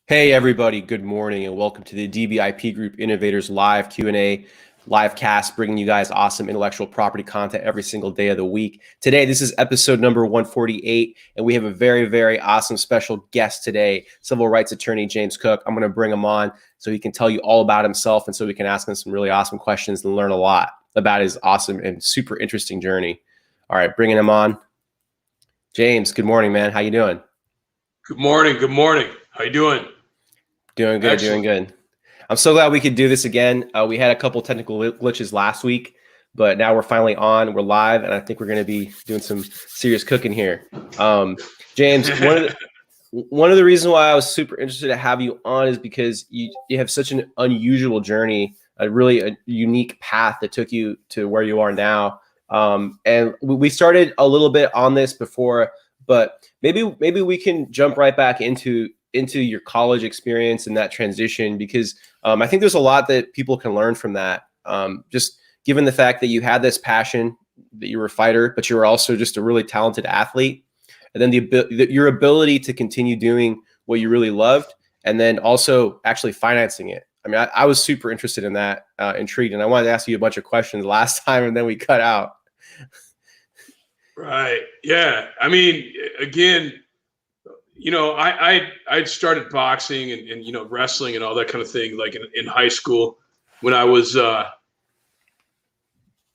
Hey everybody, good morning and welcome to the Adibi Group Innovators live Q&A, live cast, bringing you guys awesome intellectual property content every single day of the week. Today, this is episode number 148, and we have a very, very awesome special guest today, civil rights attorney James Cook. I'm going to bring him on so he can tell you all about himself and so we can ask him some really awesome questions and learn a lot about his awesome and super interesting journey. All right, bringing him on. James, good morning, man. How you doing? Good morning. Good morning. How you doing? Doing good, Excellent. doing good. I'm so glad we could do this again. We had a couple technical glitches last week, but now we're finally on. We're live, and I think we're going to be doing some serious cooking here. James, one of the reasons why I was super interested to have you on is because you have such an unusual journey, a unique path that took you to where you are now. And we started a little bit on this before, but maybe we can jump right back into your college experience and that transition, because I think there's a lot that people can learn from that. Just given the fact that you had this passion, that you were a fighter, but you were also just a really talented athlete, and then your ability to continue doing what you really loved, and then also actually financing it. I mean, I was super interested in that, intrigued, and I wanted to ask you a bunch of questions last time, and then we cut out. Right. Yeah. I mean, again, I'd started boxing and wrestling and all that kind of thing, like in high school when I was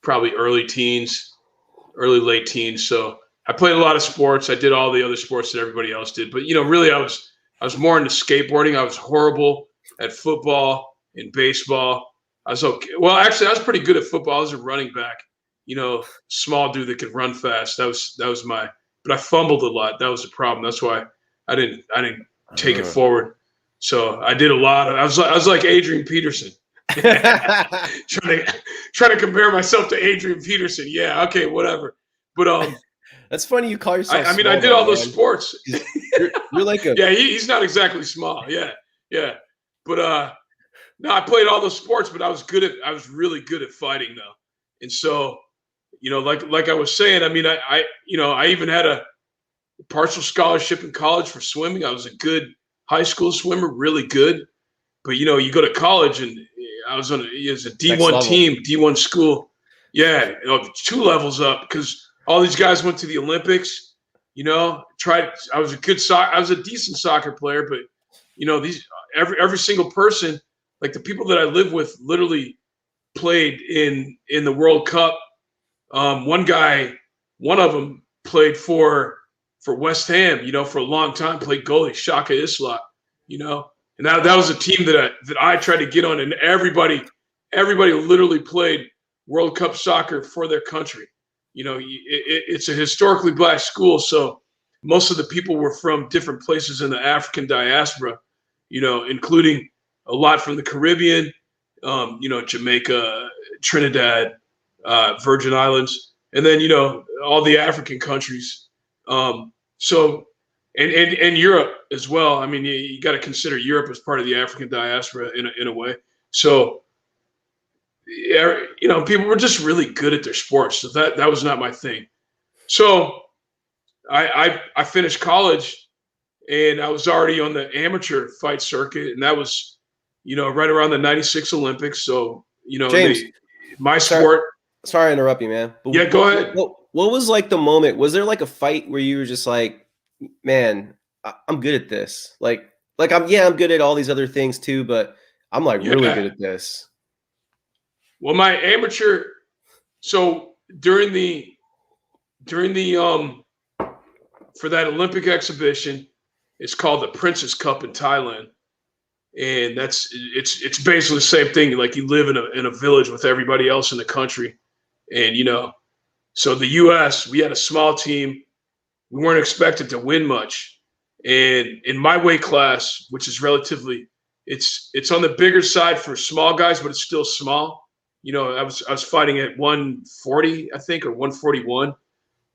probably late teens. So I played a lot of sports. I did all the other sports that everybody else did. But, really I was more into skateboarding. I was horrible at football and baseball. I was okay. Well, actually, I was pretty good at football. I was a running back, small dude that could run fast. That was but I fumbled a lot. That was the problem. That's why I didn't take it forward. So I did a lot. I was like Adrian Peterson, trying to compare myself to Adrian Peterson. Yeah, okay, whatever. But That's funny. You call yourself. I did all those sports. You're like a yeah. He's not exactly small. Yeah, yeah. But no, I played all those sports, but I was really good at fighting though. And so, like I was saying, I mean, I even had a partial scholarship in college for swimming. I was a good high school swimmer, really good. But you go to college, and I was it was a D1 team, D1 school. Yeah, 2 levels up, because all these guys went to the Olympics. I was a decent soccer player, but every single person, like the people that I live with, literally played in the World Cup. One of them played for West Ham, for a long time, played goalie, Shaka Islat, and that was a team that I tried to get on, and everybody literally played World Cup soccer for their country. It's a historically black school, so most of the people were from different places in the African diaspora, including a lot from the Caribbean, Jamaica, Trinidad, Virgin Islands, and then all the African countries. So and Europe as well. I mean, you got to consider Europe as part of the African diaspora in a way. So people were just really good at their sports. So that was not my thing. So I finished college, and I was already on the amateur fight circuit, and that was right around the '96 Olympics. So James, my sport. Sorry to interrupt you, man. But yeah, go ahead. What was like the moment? Was there like a fight where you were just like, man, I'm good at this. Like I'm good at all these other things too, but I'm like really good at this. Well, my amateur. So during the for that Olympic exhibition, it's called the Princess Cup in Thailand, and it's basically the same thing. Like, you live in a village with everybody else in the country, and so the U.S., we had a small team. We weren't expected to win much. And in my weight class, which is relatively, it's on the bigger side for small guys, but it's still small. I was fighting at 140, I think, or 141.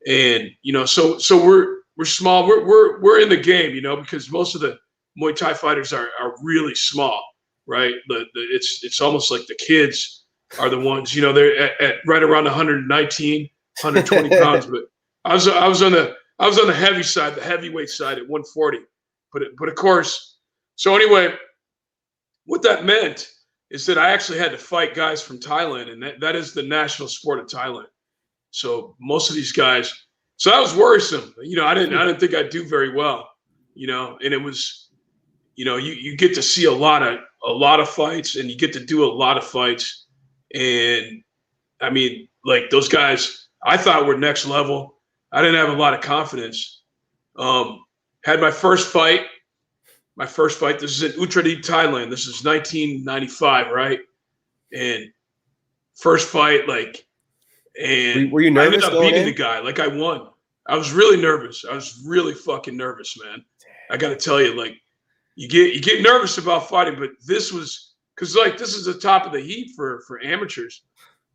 And, so we're small. We're in the game, because most of the Muay Thai fighters are really small, right? It's almost like the kids are the ones, they're at right around 119, 120 pounds. But I was on the heavy side, the heavyweight side at 140. But of course, So anyway, what that meant is that I actually had to fight guys from Thailand, and that is the national sport of Thailand. So most of these guys, so that was worrisome. I didn't think I'd do very well. And it was, you get to see a lot of fights, and you get to do a lot of fights. And I mean, like those guys, I thought were next level. I didn't have a lot of confidence. Had my first fight. This is in Uttarakhand, Thailand. This is 1995, right? And first fight, and were you nervous? I ended up beating the guy. I won. I was really nervous. I was really fucking nervous, man. I got to tell you, you get nervous about fighting, but this was because this is the top of the heap for amateurs.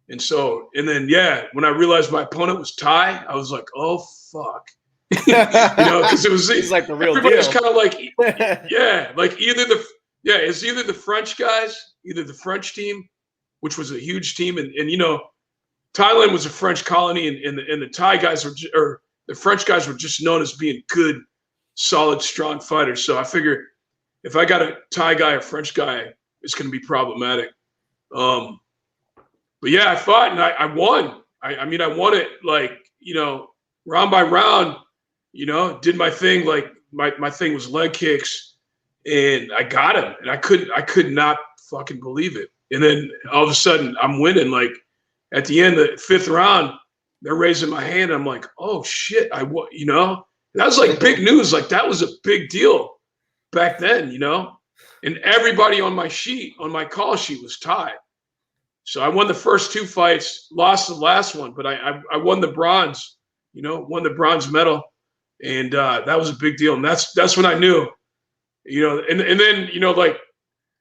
And then when I realized my opponent was Thai, I was like, oh fuck. Because it was he's like the real everybody deal. was kind of it's either the French guys, either the French team, which was a huge team, and Thailand was a French colony, and the Thai guys or the French guys were just known as being good, solid, strong fighters. So I figure if I got a Thai guy or French guy, it's going to be problematic. But yeah, I fought and I won. I mean, I won it round by round. Did my thing. My thing was leg kicks, and I got him, and I could not fucking believe it. And then all of a sudden, I'm winning. At the end of the fifth round, they're raising my hand. I'm like, oh shit, I won. That was big news. That was a big deal back then. And everybody on my call sheet was Thai. So I won the first two fights, lost the last one, but I won the bronze. Won the bronze medal. And that was a big deal. And that's when I knew, and then,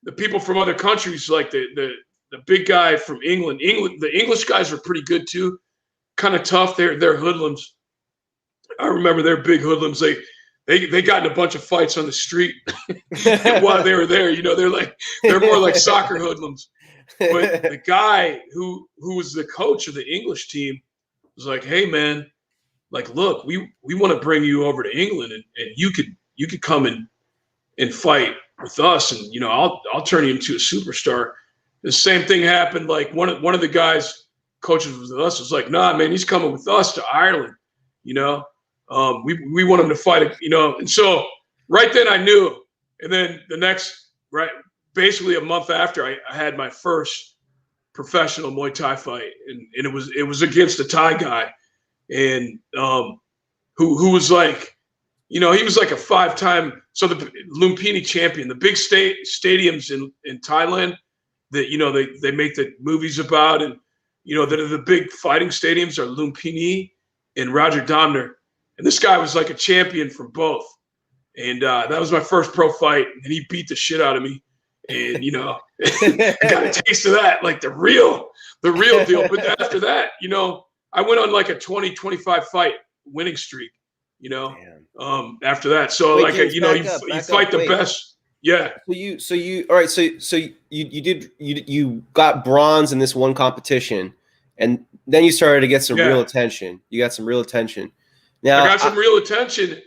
the people from other countries, the big guy from England, the English guys were pretty good too. Kind of tough. They're hoodlums. I remember they're big hoodlums. They got in a bunch of fights on the street while they were there. They're more like soccer hoodlums. But the guy who was the coach of the English team was like, hey man, look, we want to bring you over to England, and you could come and fight with us, and I'll turn you into a superstar. The same thing happened. One of the guys coaches with us was like, nah, man, he's coming with us to Ireland. We want him to fight. And so right then I knew. And then the next basically a month after, I had my first professional Muay Thai fight, and it was against a Thai guy. And who was he was a 5-time, so the Lumpini champion, the big stadiums in Thailand that they make the movies about, and that are the big fighting stadiums are Lumpini and Roger Domner, and this guy was a champion from both, and that was my first pro fight, and he beat the shit out of me, and I got a taste of that, the real deal. But after that, I went on a 20-25 fight winning streak, after that. So James, you fight the best. Yeah. All right. So you got bronze in this one competition, and then you started to get some real attention. You got some real attention. Now I got some real attention.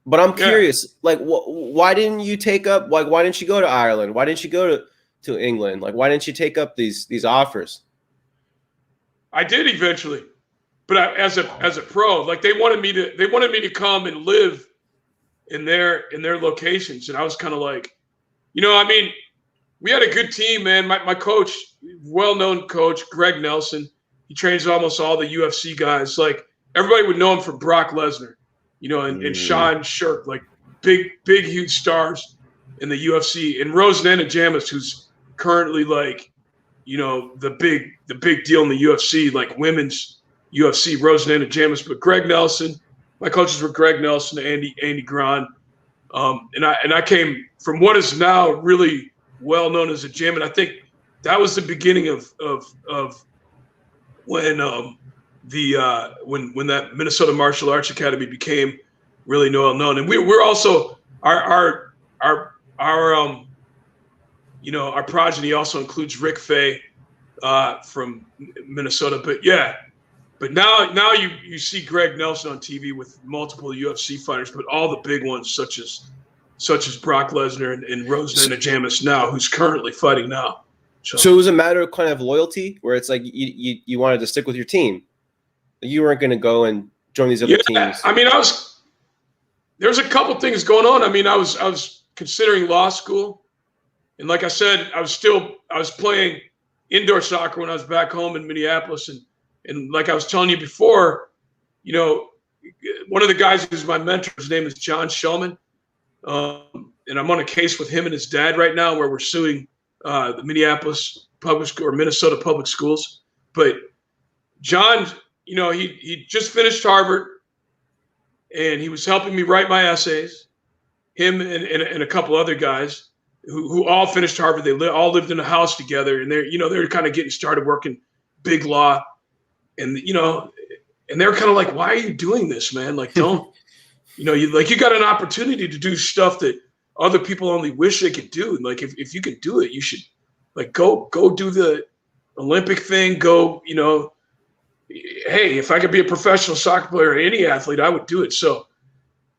But I'm curious, why didn't you take up, why didn't you go to Ireland? Why didn't you go to England? Why didn't you take up these offers? I did eventually, but as a pro, they wanted me to come and live in their locations, and I was kind of we had a good team, man. My coach, well-known coach, Greg Nelson, he trains almost all the UFC guys. Everybody would know him from Brock Lesnar, and Sean Shirk, big, huge stars in the UFC, and Rose Namajunas, who's currently the big deal in the UFC, women's UFC, Rose Namajunas. But Greg Nelson, my coaches were Greg Nelson, Andy Grant, and I came from what is now really well known as a gym, and I think that was the beginning of when when that Minnesota Martial Arts Academy became really well known, and we're also our progeny also includes Rick Fay from Minnesota. But now you see Greg Nelson on TV with multiple UFC fighters, but all the big ones such as such as Brock Lesnar and Rose Namajunas now, who's currently fighting now. So it was a matter of kind of loyalty, where it's like you wanted to stick with your team. You weren't going to go and join these other teams. I mean, there's a couple things going on. I mean, I was considering law school, and like I said, I was playing indoor soccer when I was back home in Minneapolis, and like I was telling you before, you know, one of the guys who's my mentor, his name is John Shulman, and I'm on a case with him and his dad right now where we're suing the Minneapolis Minnesota public schools. But John, you know, he just finished Harvard, and he was helping me write my essays. Him and a couple other guys who all finished Harvard. They all lived in a house together, and they're kind of getting started working big law, and and they're kind of like, "Why are you doing this, man? Like, don't you got an opportunity to do stuff that other people only wish they could do. And like, if you can do it, you should like go do the Olympic thing. Go, hey, if I could be a professional soccer player or any athlete, I would do it." So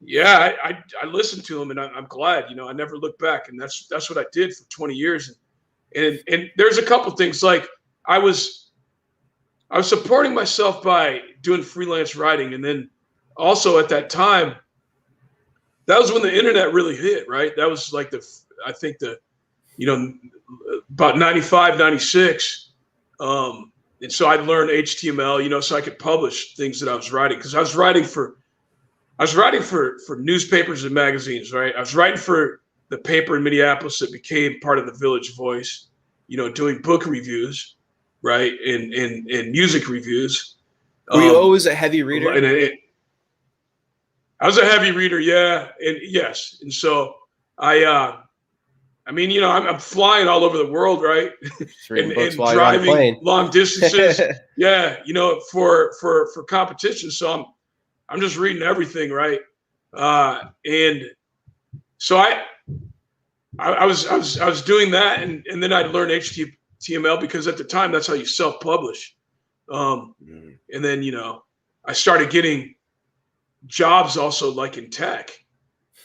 yeah, I listened to him, and I'm glad, I never looked back. And that's what I did for 20 years. And there's a couple things, like I was supporting myself by doing freelance writing. And then also at that time, that was when the internet really hit, right? That was like about 95, 96. And so I learned HTML, so I could publish things that I was writing, because I was writing for newspapers and magazines, right? I was writing for the paper in Minneapolis that became part of the Village Voice, doing book reviews, right? And music reviews. Were you always a heavy reader? I was a heavy reader, yeah, and yes. And so I'm flying all over the world, right? and driving long distances. Yeah, for competition. So I'm just reading everything, right? And so I was doing that, and then I learned HTML, because at the time that's how you self-publish. And then I started getting jobs also, like in tech,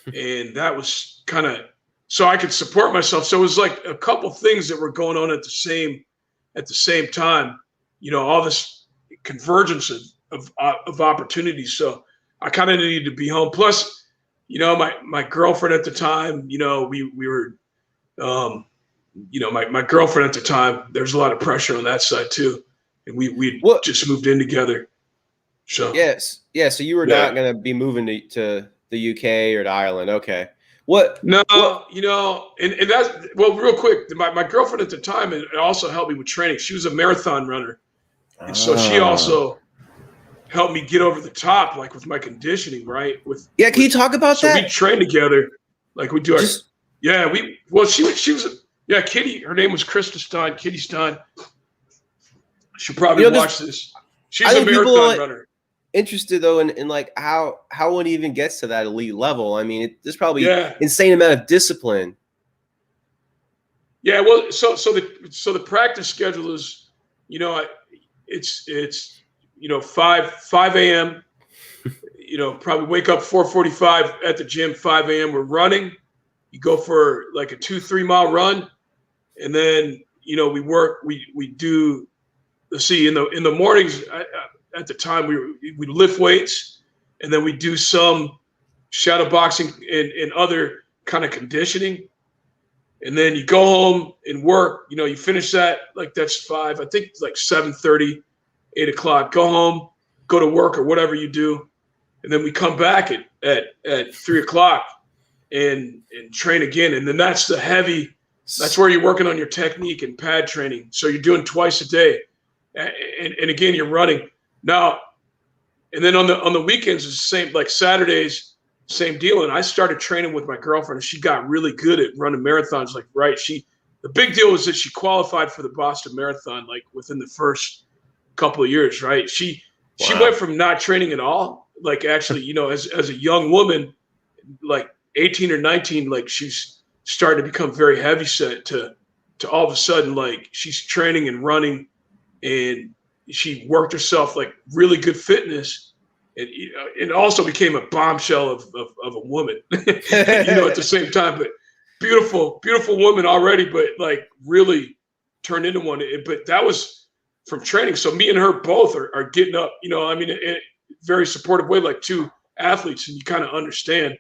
and that was kind of so I could support myself. So it was like a couple things that were going on at the same time. All this convergence of opportunities. So I kind of needed to be home. Plus, my girlfriend at the time, we were, my girlfriend at the time, there's a lot of pressure on that side too. And we just moved in together. So yes. Yeah. So you were not going to be moving to the UK or to Ireland. Okay. What? No, and that's, well, real quick, my girlfriend at the time, it also helped me with training. She was a marathon runner. And so she also helped me get over the top, like with my conditioning, right? Can you talk about that? So we trained together, like we do. She was Kitty. Her name was Krista Stein, Kitty Stein. She'll probably watch this. She's a marathon runner. Interested though in like how one even gets to that elite level. I mean, there's probably insane amount of discipline. Yeah, well, so the practice schedule is, it's 5 a.m. Probably wake up 4:45 at the gym, 5 a.m. We're running. You go for like a 2-3 mile run, and then we work. We do. Let's see, in the mornings. At the time, we lift weights, and then we do some shadow boxing and other kind of conditioning. And then you go home and work. You finish that, like that's 5. I think it's like 7:30, 8 o'clock. Go home, go to work or whatever you do, and then we come back at 3 o'clock and train again. And then that's the heavy. That's where you're working on your technique and pad training. So you're doing twice a day, and again you're running. Now, and then on the weekends it's the same, like Saturdays, same deal. And I started training with my girlfriend, and she got really good at running marathons. Like, right, the big deal was that she qualified for the Boston Marathon, like within the first couple of years, right? She went from not training at all, like actually, as a young woman, like 18 or 19, like she's started to become very heavy set to all of a sudden, like she's training and running, and she worked herself like really good fitness. and also became a bombshell of a woman, at the same time. But beautiful, beautiful woman already, but like really turned into one. But that was from training. So me and her both are getting up, in a very supportive way, like two athletes, and you kind of understand.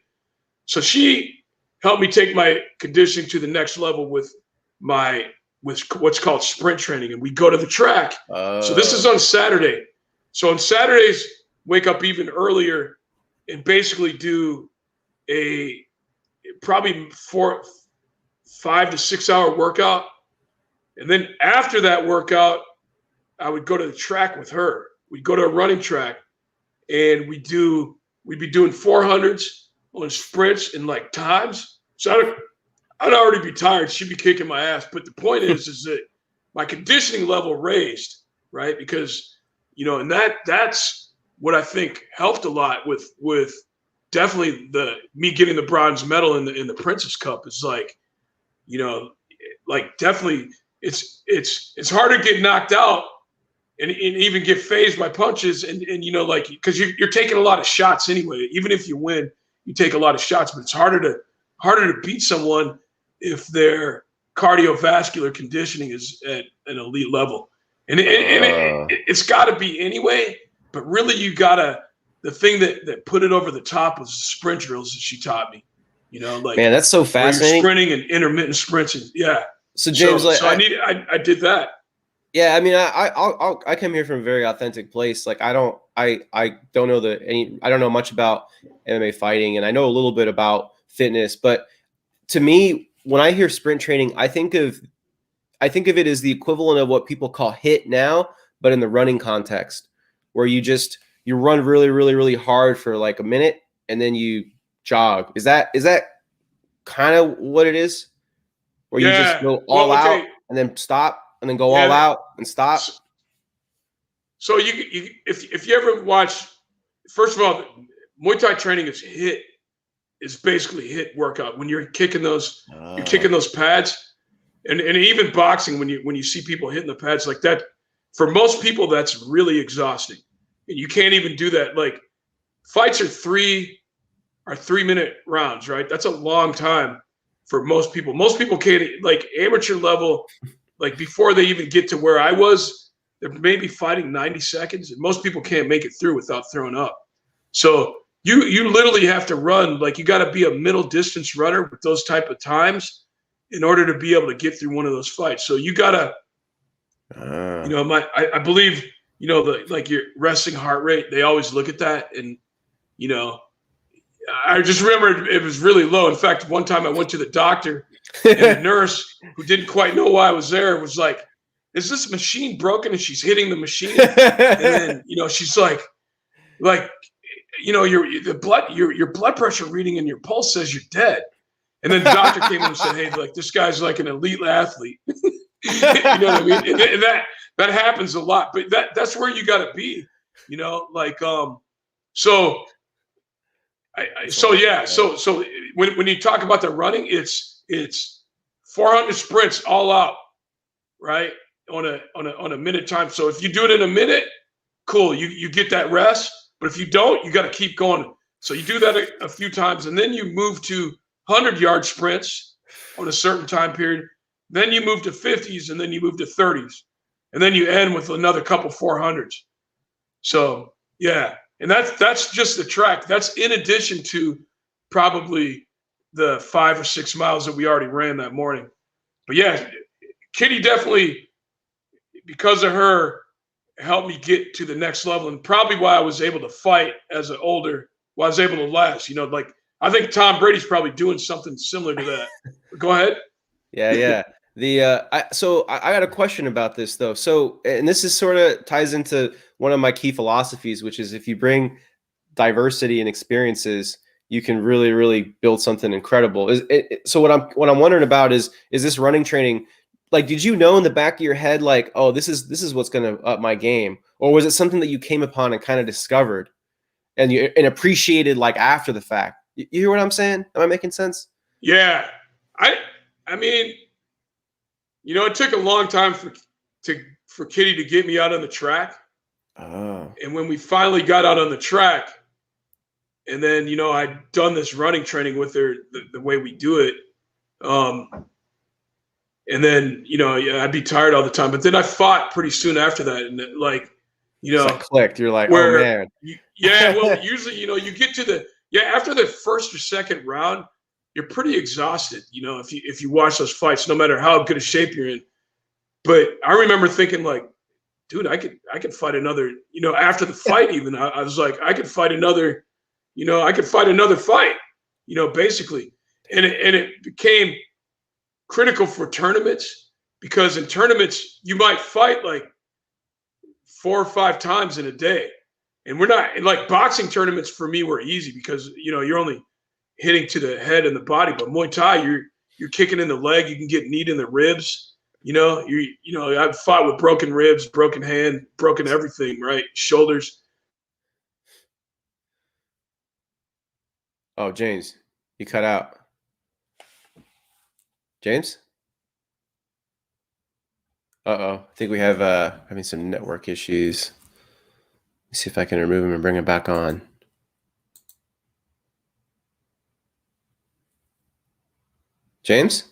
So she helped me take my conditioning to the next level with what's called sprint training. And we go to the track. So this is on Saturday. So on Saturdays, wake up even earlier and basically do a probably 5 to 6 hour workout. And then after that workout, I would go to the track with her. We'd go to a running track and we'd be doing 400s on sprints and like times. So I'd already be tired. She'd be kicking my ass. But the point is that my conditioning level raised, right? Because, and that's what I think helped a lot with definitely me getting the bronze medal in the Princess Cup is like, like definitely it's hard to get knocked out and even get phased by punches and like because you're taking a lot of shots anyway. Even if you win, you take a lot of shots, but it's harder to beat someone if their cardiovascular conditioning is at an elite level. And it's got to be anyway. But really, the thing that put it over the top was the sprint drills that she taught me. Like man, that's so fascinating. Sprinting and intermittent sprints, and yeah. So James, I did that. Yeah, I mean, I come here from a very authentic place. Like I don't know I don't know much about MMA fighting, and I know a little bit about fitness. But to me, when I hear sprint training, I think of it as the equivalent of what people call HIIT now, but in the running context, where you run really, really, really hard for like a minute and then you jog. Is that kind of what it is? Where you just go all out and then stop and then go all out and stop. So if you ever watch, first of all, Muay Thai training is HIIT. Is basically HIIT workout when you're kicking those pads, and even boxing when you see people hitting the pads like that. For most people, that's really exhausting, and you can't even do that. Like fights are 3-minute rounds, right? That's a long time for most people. Most people can't, like amateur level, like before they even get to where I was, they're maybe fighting 90 seconds, and most people can't make it through without throwing up. So you literally have to run, like you got to be a middle distance runner with those type of times in order to be able to get through one of those fights. So you got to, I believe, like your resting heart rate, they always look at that. And, I just remember it was really low. In fact, one time I went to the doctor and the nurse who didn't quite know why I was there was like, is this machine broken? And she's hitting the machine. And then, she's like, your blood pressure reading and your pulse says you're dead. And then the doctor came in and said, hey, like this guy's like an elite athlete. You know what I mean? And that happens a lot, but that's where you got to be, so when you talk about the running, it's 400 sprints all out, right? On a minute time. So if you do it in a minute, cool. You get that rest. But if you don't, you got to keep going. So you do that a few times, and then you move to 100-yard sprints on a certain time period. Then you move to 50s, and then you move to 30s. And then you end with another couple 400s. So, yeah. And that's just the track. That's in addition to probably the 5 or 6 miles that we already ran that morning. But, yeah, Kitty definitely, because of her, helped me get to the next level, and probably why I was able to fight as an older, why I was able to last. Like I think Tom Brady's probably doing something similar to that. Go ahead. Yeah. So I got a question about this though. So, and this is sort of ties into one of my key philosophies, which is if you bring diversity and experiences, you can really, really build something incredible. So what I'm wondering about is this running training? Like, did you know in the back of your head, like, oh, this is what's going to up my game? Or was it something that you came upon and kind of discovered and appreciated like after the fact? You hear what I'm saying? Am I making sense? Yeah. I mean, it took a long time for Kitty to get me out on the track. Oh. And when we finally got out on the track, and then I'd done this running training with her the way we do it, and then yeah, I'd be tired all the time. But then I fought pretty soon after that, and It's like clicked. You're like, oh where man. yeah, well, usually you get to the after the first or second round, you're pretty exhausted. If you watch those fights, no matter how good a shape you're in. But I remember thinking like, dude, I could fight another. After the fight, even I was like, I could fight another. I could fight another fight. Basically, and it became critical for tournaments, because in tournaments you might fight like 4 or 5 times in a day, and we're not like boxing tournaments. For me, were easy because you're only hitting to the head and the body, but Muay Thai, you're kicking in the leg, you can get kneed in the ribs. I've fought with broken ribs, broken hand, broken everything, right? Shoulders. Oh, James, you cut out. James? Uh-oh. I think we have having some network issues. Let's see if I can remove him and bring him back on. James?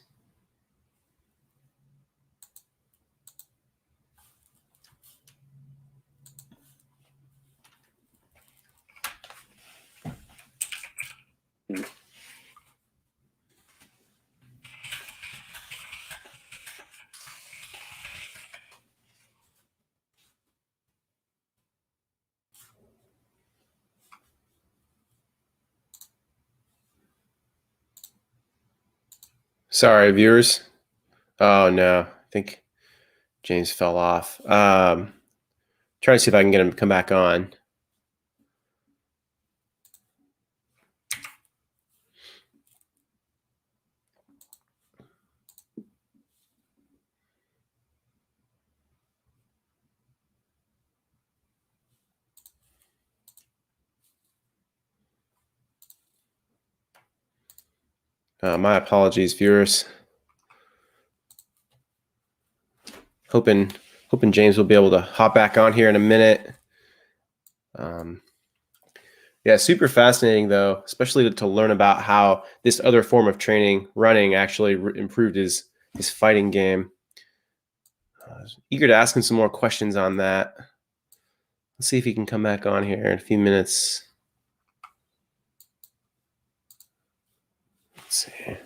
Sorry, viewers. Oh no, I think James fell off. Trying to see if I can get him to come back on. My apologies, viewers. Hoping James will be able to hop back on here in a minute. Yeah, super fascinating though, especially to learn about how this other form of training, running, actually improved his fighting game. Eager to ask him some more questions on that. Let's see if he can come back on here in a few minutes. Let's see.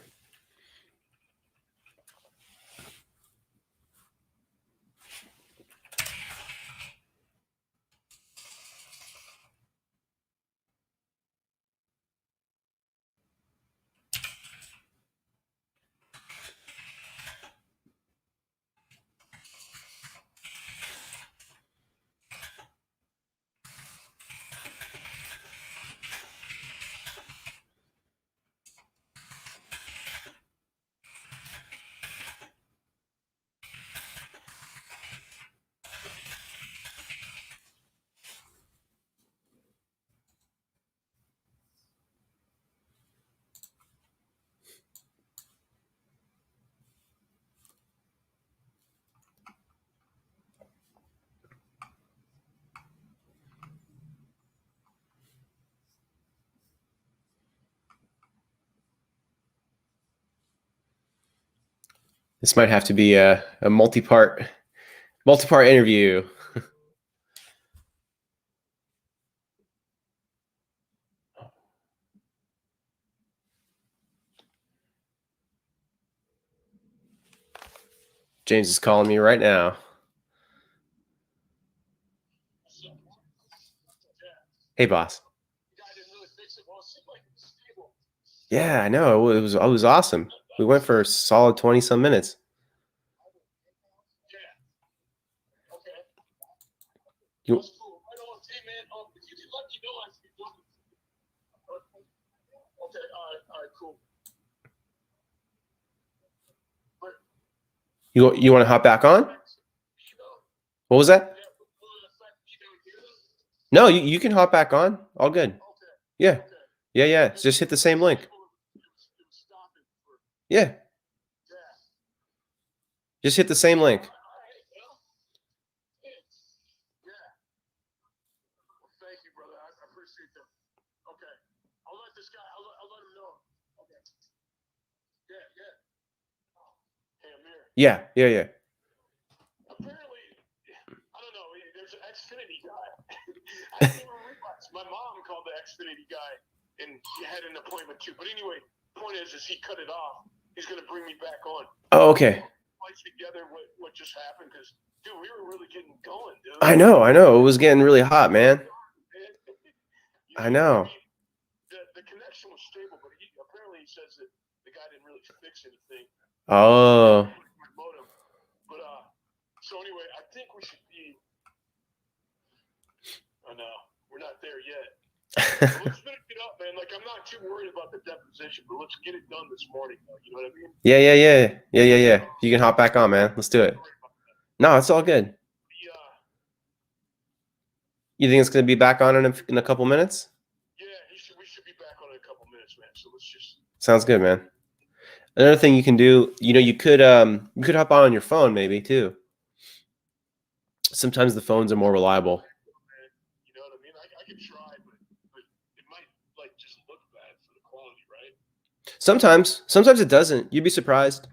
This might have to be a multi-part interview. James is calling me right now. Hey, boss. Yeah, I know. It was awesome. We went for a solid 20 some minutes. You want to hop back on? What was that? No, you can hop back on. All good. Yeah. Yeah. Just hit the same link. Yeah. Just hit the same link. Thank you, brother. I appreciate that. Okay. I'll let this guy. I'll let him know. Okay. Yeah. Hey, Amir. Yeah. Apparently, I don't know. There's an Xfinity guy. I didn't even realize. My mom called the Xfinity guy, and she had an appointment too. But anyway, the point is he cut it off. He's going to bring me back on. Oh, okay. Place together what just happened, because dude, we were really getting going, dude. I know. It was getting really hot, man. I know. The connection was stable, but apparently he says that the guy didn't really fix anything. Oh. But so anyway, I think we should be. Oh no, we're not there yet. Let's finish it up, man. Like, I'm not too worried about the deposition, but let's get it done this morning, though. You know what I mean? Yeah. You can hop back on, man. Let's do it. No, it's all good. You think it's going to be back on in a couple minutes? Yeah, we should be back on in a couple minutes, man. So let's just. Sounds good, man. Another thing you can do, you could hop on your phone maybe too. Sometimes the phones are more reliable. You know what I mean? I can try, but it might just look bad for the quality, right? Sometimes it doesn't. You'd be surprised.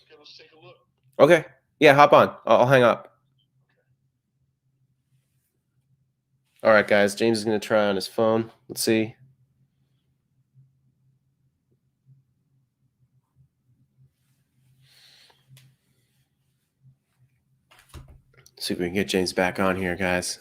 Okay, let's take a look. Okay. Yeah, hop on. I'll hang up. All right, guys. James is going to try on his phone. Let's see. See if we can get James back on here, guys.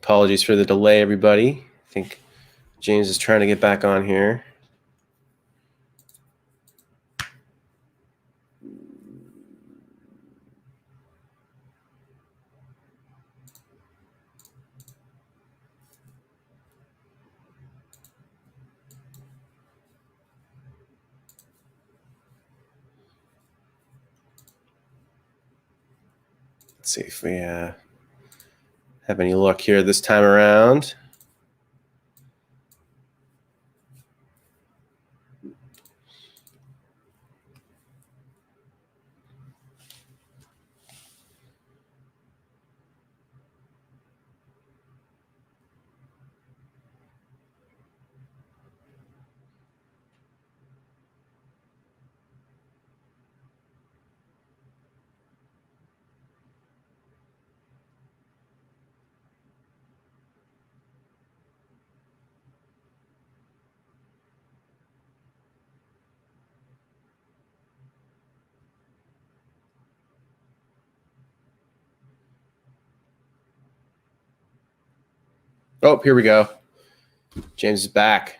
Apologies for the delay, everybody. I think James is trying to get back on here. Let's see if we have any luck here this time around. Oh, here we go. James is back.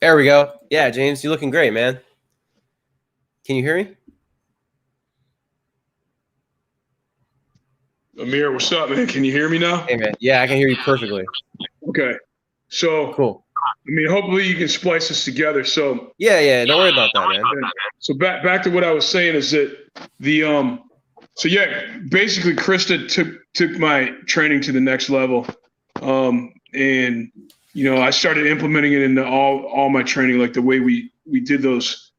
There we go. Yeah, James, you're looking great, man. Can you hear me? Amir, what's up, man? Can you hear me now? Hey, man. Yeah, I can hear you perfectly. Okay. So, cool. I mean, hopefully you can splice this together. So, yeah. Don't worry about that, man. So back to what I was saying is that basically Krista took my training to the next level. And I started implementing it into all my training, like the way we did those,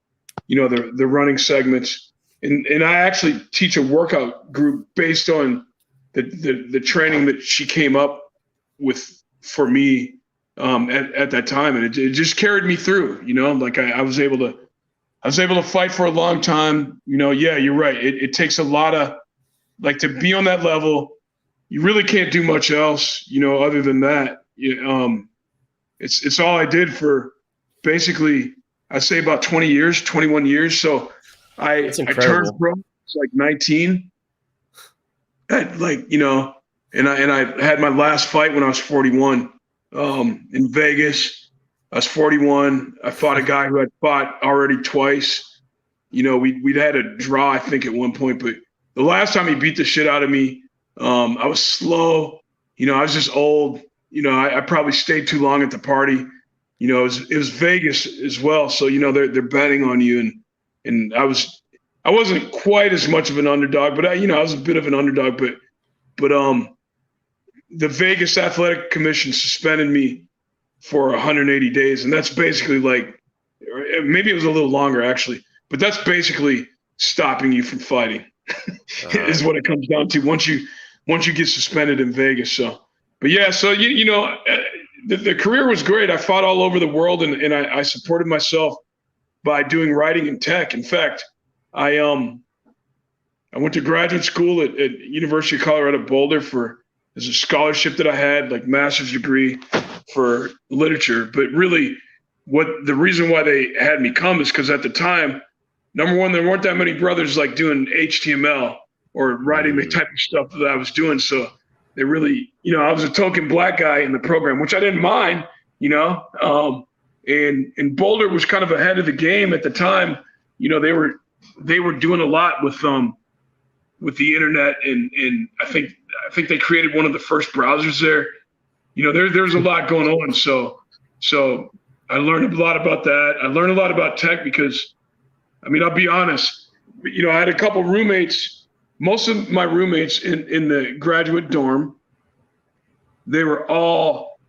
the running segments. And I actually teach a workout group based on the training that she came up with for me at that time, and it just carried me through. Like I was able to fight for a long time. Yeah, you're right. It takes a lot of, like, to be on that level. You really can't do much else, other than that. It's all I did for basically, I say about 20 years, 21 years. So I turned pro, like 19. And I had my last fight when I was 41 in Vegas. I was 41. I fought a guy who had fought already twice. We'd had a draw, I think, at one point, but the last time he beat the shit out of me, I was slow. I was just old. I probably stayed too long at the party. you know, it was Vegas as well. So, you know, they're betting on you. And I wasn't quite as much of an underdog, but I was a bit of an underdog, but the Vegas Athletic Commission suspended me for 180 days. And that's basically like, maybe it was a little longer actually, but that's basically stopping you from fighting is what it comes down to once you get suspended in Vegas. So, but yeah, so you know, the career was great. I fought all over the world, and I supported myself by doing writing and tech. In fact, I went to graduate school at University of Colorado Boulder as a scholarship that I had, like master's degree for literature. But really, the reason why they had me come is because at the time, number one, there weren't that many brothers like doing HTML or writing the type of stuff that I was doing. So they really, you know, I was a token black guy in the program, which I didn't mind, you know. And Boulder was kind of ahead of the game at the time. You know, they were doing a lot with the internet, and I think they created one of the first browsers there. You know, there's a lot going on. So I learned a lot about that. I learned a lot about tech because, I mean, I'll be honest, you know, I had a couple roommates. Most of my roommates in the graduate dorm, they were all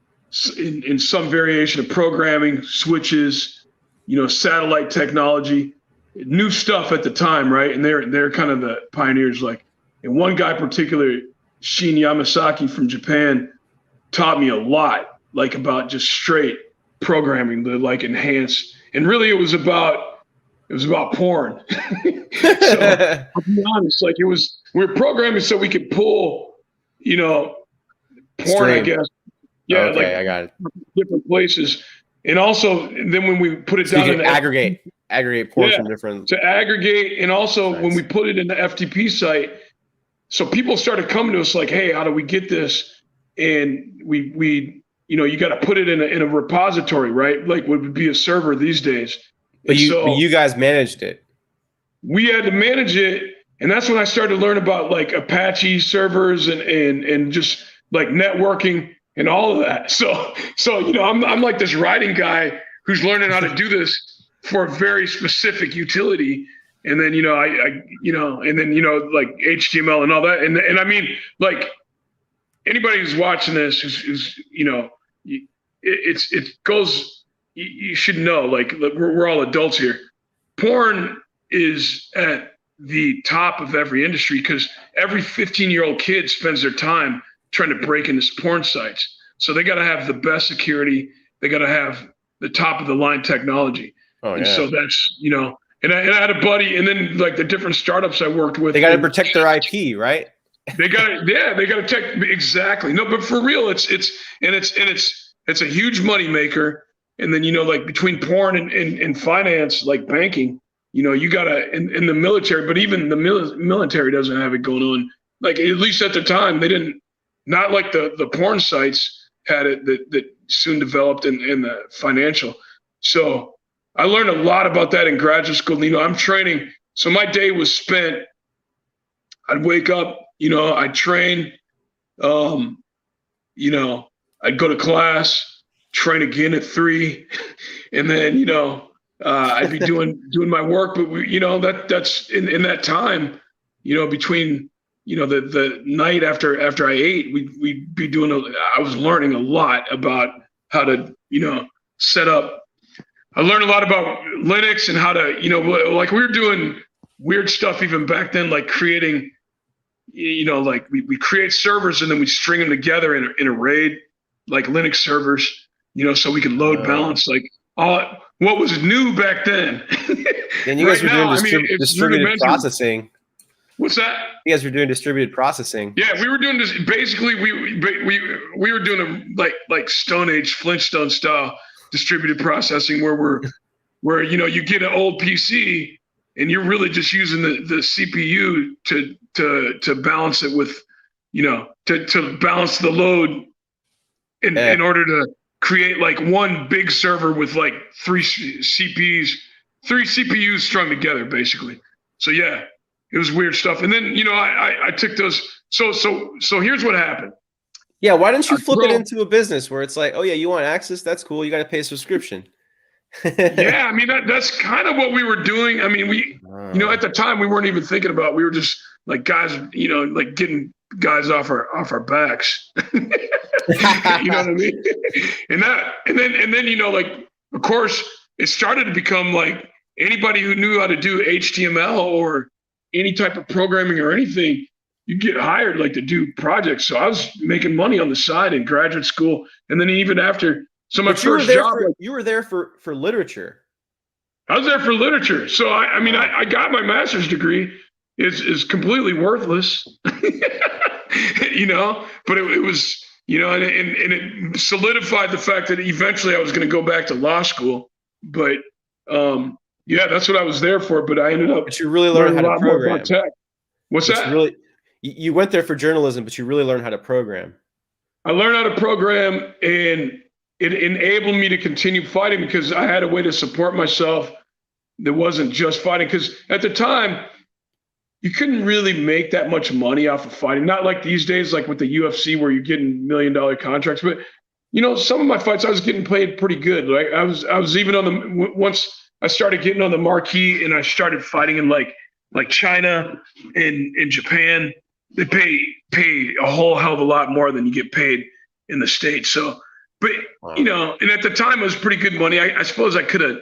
in some variation of programming, switches, you know, satellite technology, new stuff at the time, right? And they're kind of the pioneers. Like, and one guy in particular, Shin Yamasaki from Japan, taught me a lot, like about just straight programming, the like enhanced, and really it was about porn. So I'll be honest, like we were programming so we could pull, you know, porn, Stream. I guess. Yeah, okay, like I got it. different places. And also then when we put it So down you in can aggregate porn from different, to aggregate, and also Nice. when we put it in the FTP site, so people started coming to us like, hey, how do we get this? And we you know, you got to put it in a repository, right? Like what would be a server these days. but you guys managed it. We had to manage it, and that's when I started to learn about like Apache servers and just like networking and all of that. So you know, I'm like this writing guy who's learning how to do this for a very specific utility. And then, you know, I you know, and then, you know, like HTML and all that. And I mean, like anybody who's watching this who's you know, it goes, you should know, like we're all adults here. Porn is at the top of every industry because every 15-year-old kid spends their time trying to break into porn sites. So they got to have the best security. They got to have the top of the line technology. Oh, and yeah. so that's, you know, and I had a buddy, and then like the different startups I worked with. They got to protect their IP, right? They got to, yeah, they got to check exactly. No, but for real, it's a huge money maker. And then, you know, like between porn and finance, like banking, you know, you got to, in the military, but even the military doesn't have it going on. Like, at least at the time, they didn't, not like the porn sites had it that soon developed in the financial. So I learned a lot about that in graduate school. You know, I'm training. So my day was spent, I'd wake up, you know, I'd train, you know, I'd go to class, train again at 3, and then, you know, I'd be doing my work. But we, you know, that's in that time, you know, between, you know, the night after I ate, we'd be doing I was learning a lot about how to, you know, set up. I learned a lot about Linux and how to, you know, like we were doing weird stuff even back then, like creating, you know, like we create servers and then we string them together in a RAID, like Linux servers, you know, so we could load balance, like what was new back then. Then you guys were doing distributed processing. What's that? You guys were doing distributed processing. Yeah, we were doing this. Basically, we were doing like Stone Age Flintstone style distributed processing, where you know, you get an old PC and you're really just using the CPU to balance it with, you know, to balance the load in order to create like one big server with like 3 CPUs strung together, basically. So yeah, it was weird stuff. And then, you know, I took those. So here's what happened. Yeah, why didn't you flip it Bro, into a business where it's like, oh yeah, you want access? That's cool. You got to pay a subscription. yeah, I mean that's kind of what we were doing. I mean, at Oh. the time we weren't even thinking about. We were just like guys, like getting guys off our backs. You know what I mean? And then like of course it started to become like anybody who knew how to do HTML or any type of programming or anything, you get hired like to do projects. So I was making money on the side in graduate school, and then even after. So my But you were first there job, for literature. I was there for literature. So I mean, Wow. I got my master's degree. Is completely worthless, But it was, and it solidified the fact that eventually I was going to go back to law school. But yeah, that's what I was there for. But I ended up But you really learned learning how a to lot more about program. tech. What's But that? you went there for journalism, but you really learned how to program. I learned how to program, and it enabled me to continue fighting because I had a way to support myself that wasn't just fighting. Because at the time, you couldn't really make that much money off of fighting. Not like these days, like with the UFC, where you're getting $1 million contracts. But some of my fights, I was getting paid pretty good. Like I was even on the once I started getting on the marquee, and I started fighting in like China and in Japan. They pay a whole hell of a lot more than you get paid in the States. So, but Wow. and at the time it was pretty good money. I suppose I could have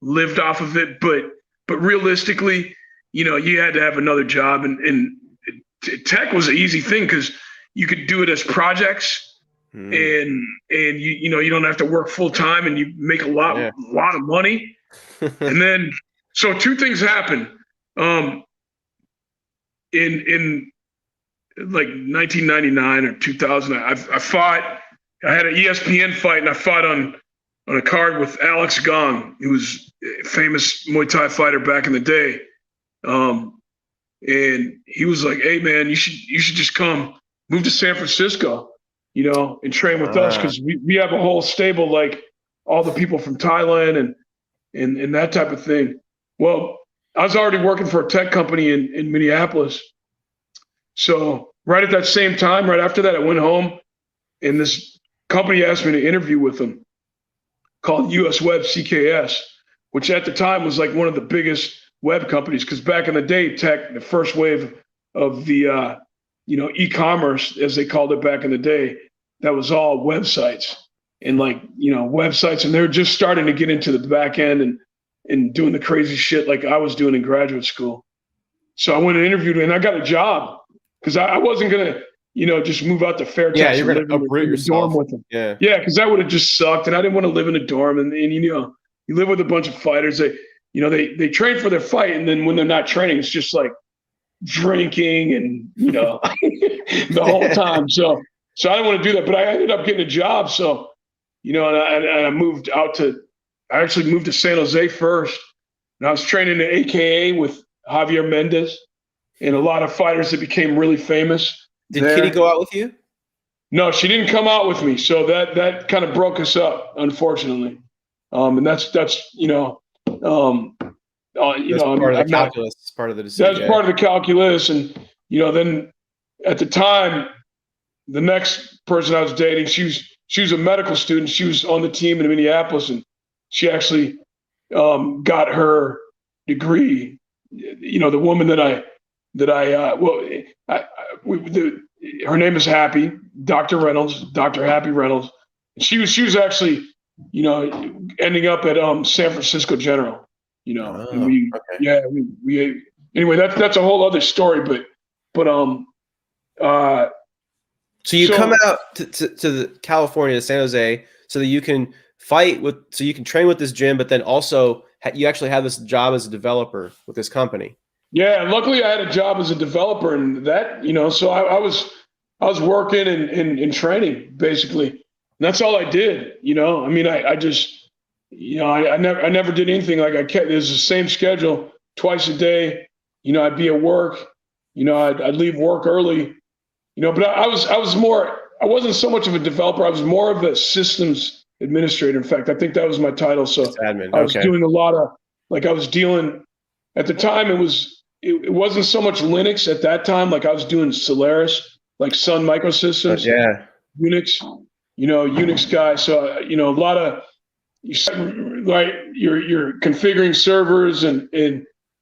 lived off of it, but realistically, you had to have another job, and tech was an easy thing because you could do it as projects, and you don't have to work full time, and you make a lot Yeah. of money. And then so two things happened. In like 1999 or 2000, I fought. I had an ESPN fight, and I fought on a card with Alex Gong, who was a famous Muay Thai fighter back in the day. And he was like, "Hey man, you should just move to San Francisco, and train with us because we have a whole stable, like all the people from Thailand and that type of thing." Well, I was already working for a tech company in Minneapolis. So right at that same time, right after that, I went home, and this company asked me to interview with them called US Web CKS, which at the time was like one of the biggest web companies. Because back in the day, tech, the first wave of the e-commerce, as they called it back in the day, that was all websites and websites, and they're just starting to get into the back end and doing the crazy shit like I was doing in graduate school. So I went and interviewed, and I got a job because I wasn't gonna just move out to Fairtex You're and live gonna uproot in the dorm yourself. with them. Yeah. Yeah, because that would have just sucked, and I didn't want to live in a dorm. And you live with a bunch of fighters. They train for their fight, and then when they're not training, it's just like drinking and the whole time. So I didn't want to do that, but I ended up getting a job. So and I moved out to. I actually moved to San Jose first, and I was training at AKA with Javier Mendez and a lot of fighters that became really famous. Did Kitty go out with you? No, she didn't come out with me. So that kind of broke us up, unfortunately. And that's That's part of the calculus. Part of the decision. That's part of the calculus. And then at the time, the next person I was dating, she was a medical student. She was on the team in Minneapolis, and she actually got her degree. The woman her name is Happy, Dr. Reynolds, Dr. Happy Reynolds. She was actually, ending up at San Francisco General, and we anyway, that's a whole other story, but so you come out to the California, to San Jose, so that you can so you can train with this gym, but then also you actually have this job as a developer with this company. Yeah, and luckily I had a job as a developer, and that, so I was working and training basically. And that's all I did, I mean, I just, I never did anything. Like there's the same schedule twice a day. I'd be at work, I'd leave work early, but I wasn't so much of a developer. I was more of a systems administrator. In fact, I think that was my title. So admin. I was doing a lot of, I was dealing at the time. It wasn't so much Linux at that time. Like I was doing Solaris, like Sun Microsystems. Yeah. Unix, Unix guy. So, a lot of, like you're configuring servers and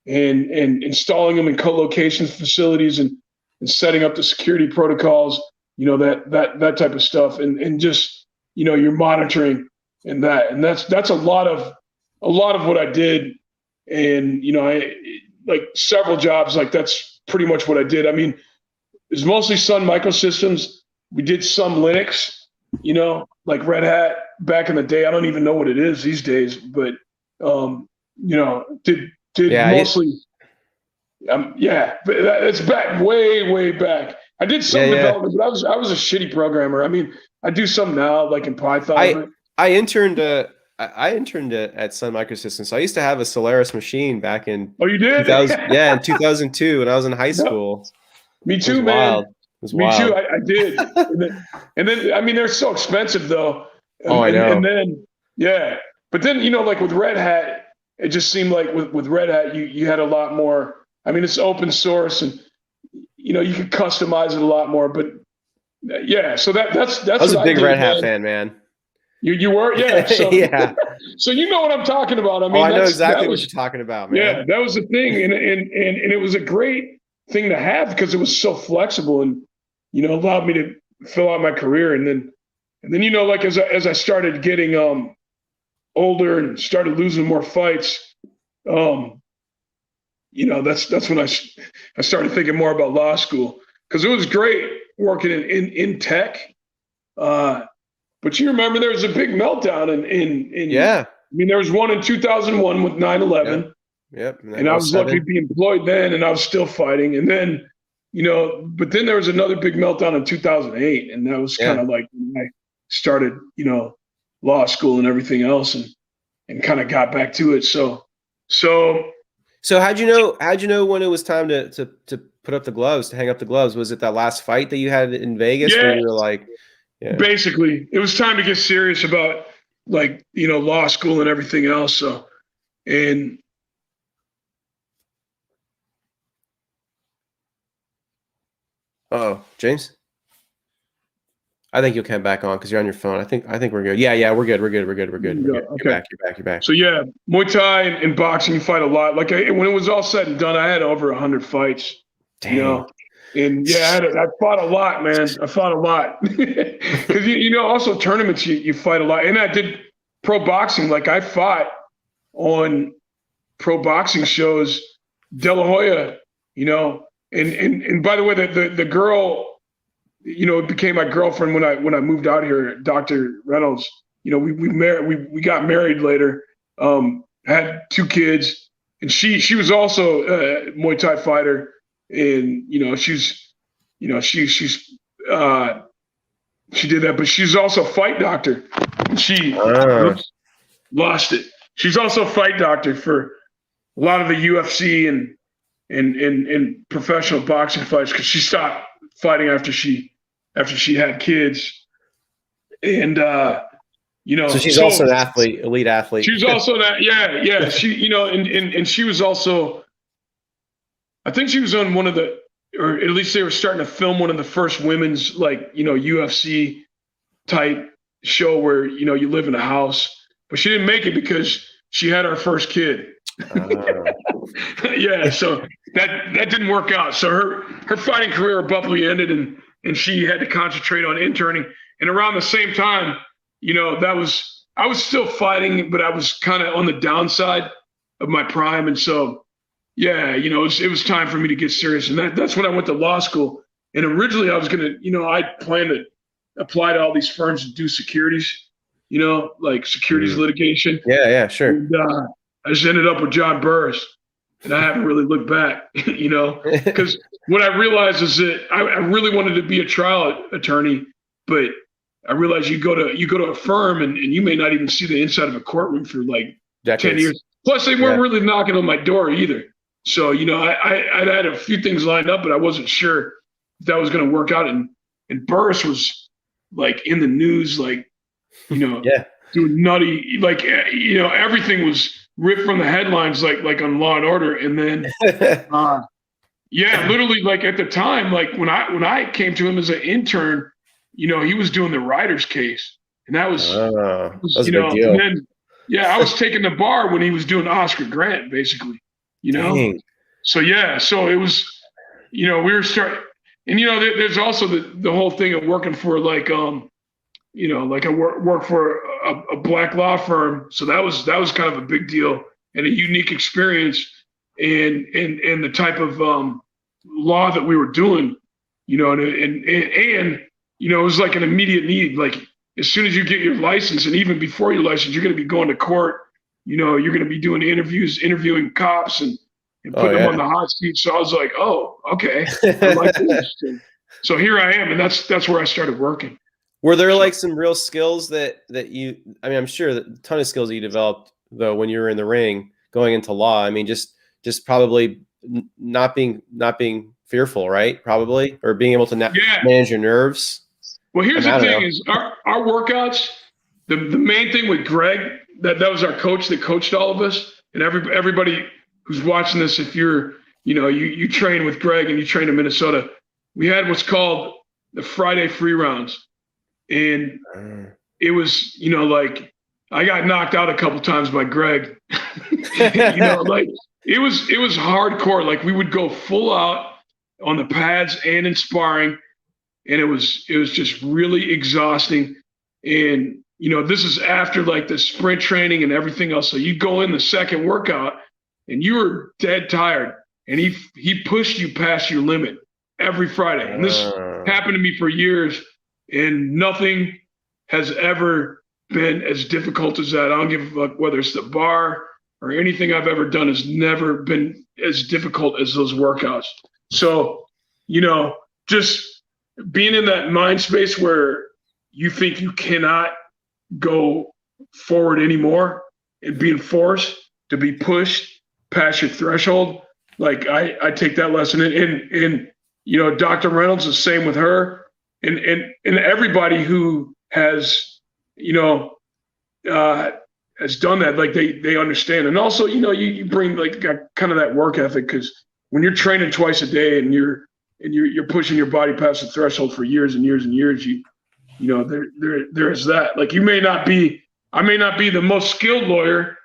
installing them in co-location facilities and setting up the security protocols, that type of stuff. And just, you're monitoring and that's a lot of what I did. And, I like several jobs, like that's pretty much what I did. I mean, it's mostly Sun Microsystems. We did some Linux, like Red Hat back in the day. I don't even know what it is these days, but did mostly. But it's back way back. I did some development, but I was a shitty programmer. I mean, I do some now, like in Python. I interned at Sun Microsystems. So I used to have a Solaris machine back in. Oh, you did? In 2002 when I was in high school. Me too, man. Wild. Me too. I did. and then, I mean, they're so expensive though. I know. And then, but then, like with Red Hat, it just seemed like with Red Hat, you had a lot more. I mean, it's open source and, you could customize it a lot more, but so that's I was a big Red Hat fan, man. You were? Yeah. So, yeah. So you know what I'm talking about. I mean, I know exactly what you're talking about, man. Yeah, that was the thing. And it was a great thing to have because it was so flexible and, allowed me to fill out my career. And then, like as I started getting older and started losing more fights, that's when I started thinking more about law school because it was great working in tech. But you remember there was a big meltdown in I mean, there was one in 2001 with 9/11. Yep. And I was lucky to be employed then, and I was still fighting. And then, but then there was another big meltdown in 2008, and that was kind of like when I started, law school and everything else, and kind of got back to it. So how'd you know when it was time to put up the gloves, to hang up the gloves? Was it that last fight that you had in Vegas where you were like, basically it was time to get serious about like, law school and everything else. So, and James, I think you'll come back on because you're on your phone. I think we're good. Yeah, we're good. We're good. Okay. You're back. So Muay Thai and boxing, you fight a lot. Like when it was all said and done, I had over 100 fights. Damn. And I fought a lot, man. I fought a lot because also tournaments you fight a lot. And I did pro boxing. Like I fought on pro boxing shows, De La Hoya, and by the way, the girl, became my girlfriend when I moved out here, Dr. Reynolds. We got married later, had 2 kids, and she was also a Muay Thai fighter. And, she's she did that, but she's also a fight doctor. And she lost it. She's also a fight doctor for a lot of the UFC and professional boxing fights because she stopped fighting after she had kids. And, so she's also an athlete, elite athlete. She was also that. Yeah. She, and she was also, I think she was on one of the, or at least they were starting to film one of the first women's like, UFC type show where, you live in a house, but she didn't make it because she had our first kid. So that didn't work out. So her fighting career abruptly ended and she had to concentrate on interning. And around the same time, I was still fighting, but I was kind of on the downside of my prime. And so, it was time for me to get serious. And that's when I went to law school. And originally I was going to, I planned to apply to all these firms to do securities, like securities litigation. Yeah, sure. And I just ended up with John Burris. And I haven't really looked back, because what I realized is that I really wanted to be a trial attorney, but I realized you go to a firm and you may not even see the inside of a courtroom for like decades. 10 years. Plus they weren't really knocking on my door either. So, I had a few things lined up, but I wasn't sure if that was going to work out. And Burris was like in the news, like, doing nutty, like, everything was ripped from the headlines, like on Law and Order. And then, literally like at the time, like when I came to him as an intern, he was doing the writer's case, and that was a big deal. and then I was taking the bar when he was doing Oscar Grant, basically, Dang. So it was, we were starting, and there's also the whole thing of working for like like I work for a black law firm, so that was kind of a big deal and a unique experience, and the type of law that we were doing, and it was like an immediate need. Like as soon as you get your license, and even before your license, you're going to be going to court. You're going to be doing interviewing cops and putting them on the hot seat. So I was like, oh, okay, I like this. So here I am, and that's where I started working. Were there like some real skills that you? I mean, I'm sure that a ton of skills that you developed though when you were in the ring going into law. I mean, just probably not being fearful, right? Probably, or being able to manage your nerves. Well, here's the thing: is our workouts. The main thing with Greg, that was our coach that coached all of us, and everybody who's watching this, if you're you train with Greg and you train in Minnesota, we had what's called the Friday free rounds. And it was, like I got knocked out a couple times by Greg. Like it was hardcore. Like we would go full out on the pads and in sparring, and it was just really exhausting. And this is after like the sprint training and everything else. So you go in the second workout and you were dead tired, and he pushed you past your limit every Friday. And this happened to me for years. And nothing has ever been as difficult as that. I don't give a fuck whether it's the bar or anything I've ever done has never been as difficult as those workouts. So, just being in that mind space where you think you cannot go forward anymore and being forced to be pushed past your threshold. Like I take that lesson and Dr. Reynolds is the same with her. And everybody who has, has done that, like they understand. And also, you bring like kind of that work ethic, because when you're training twice a day and you're pushing your body past the threshold for years and years and years, there is that. Like I may not be the most skilled lawyer,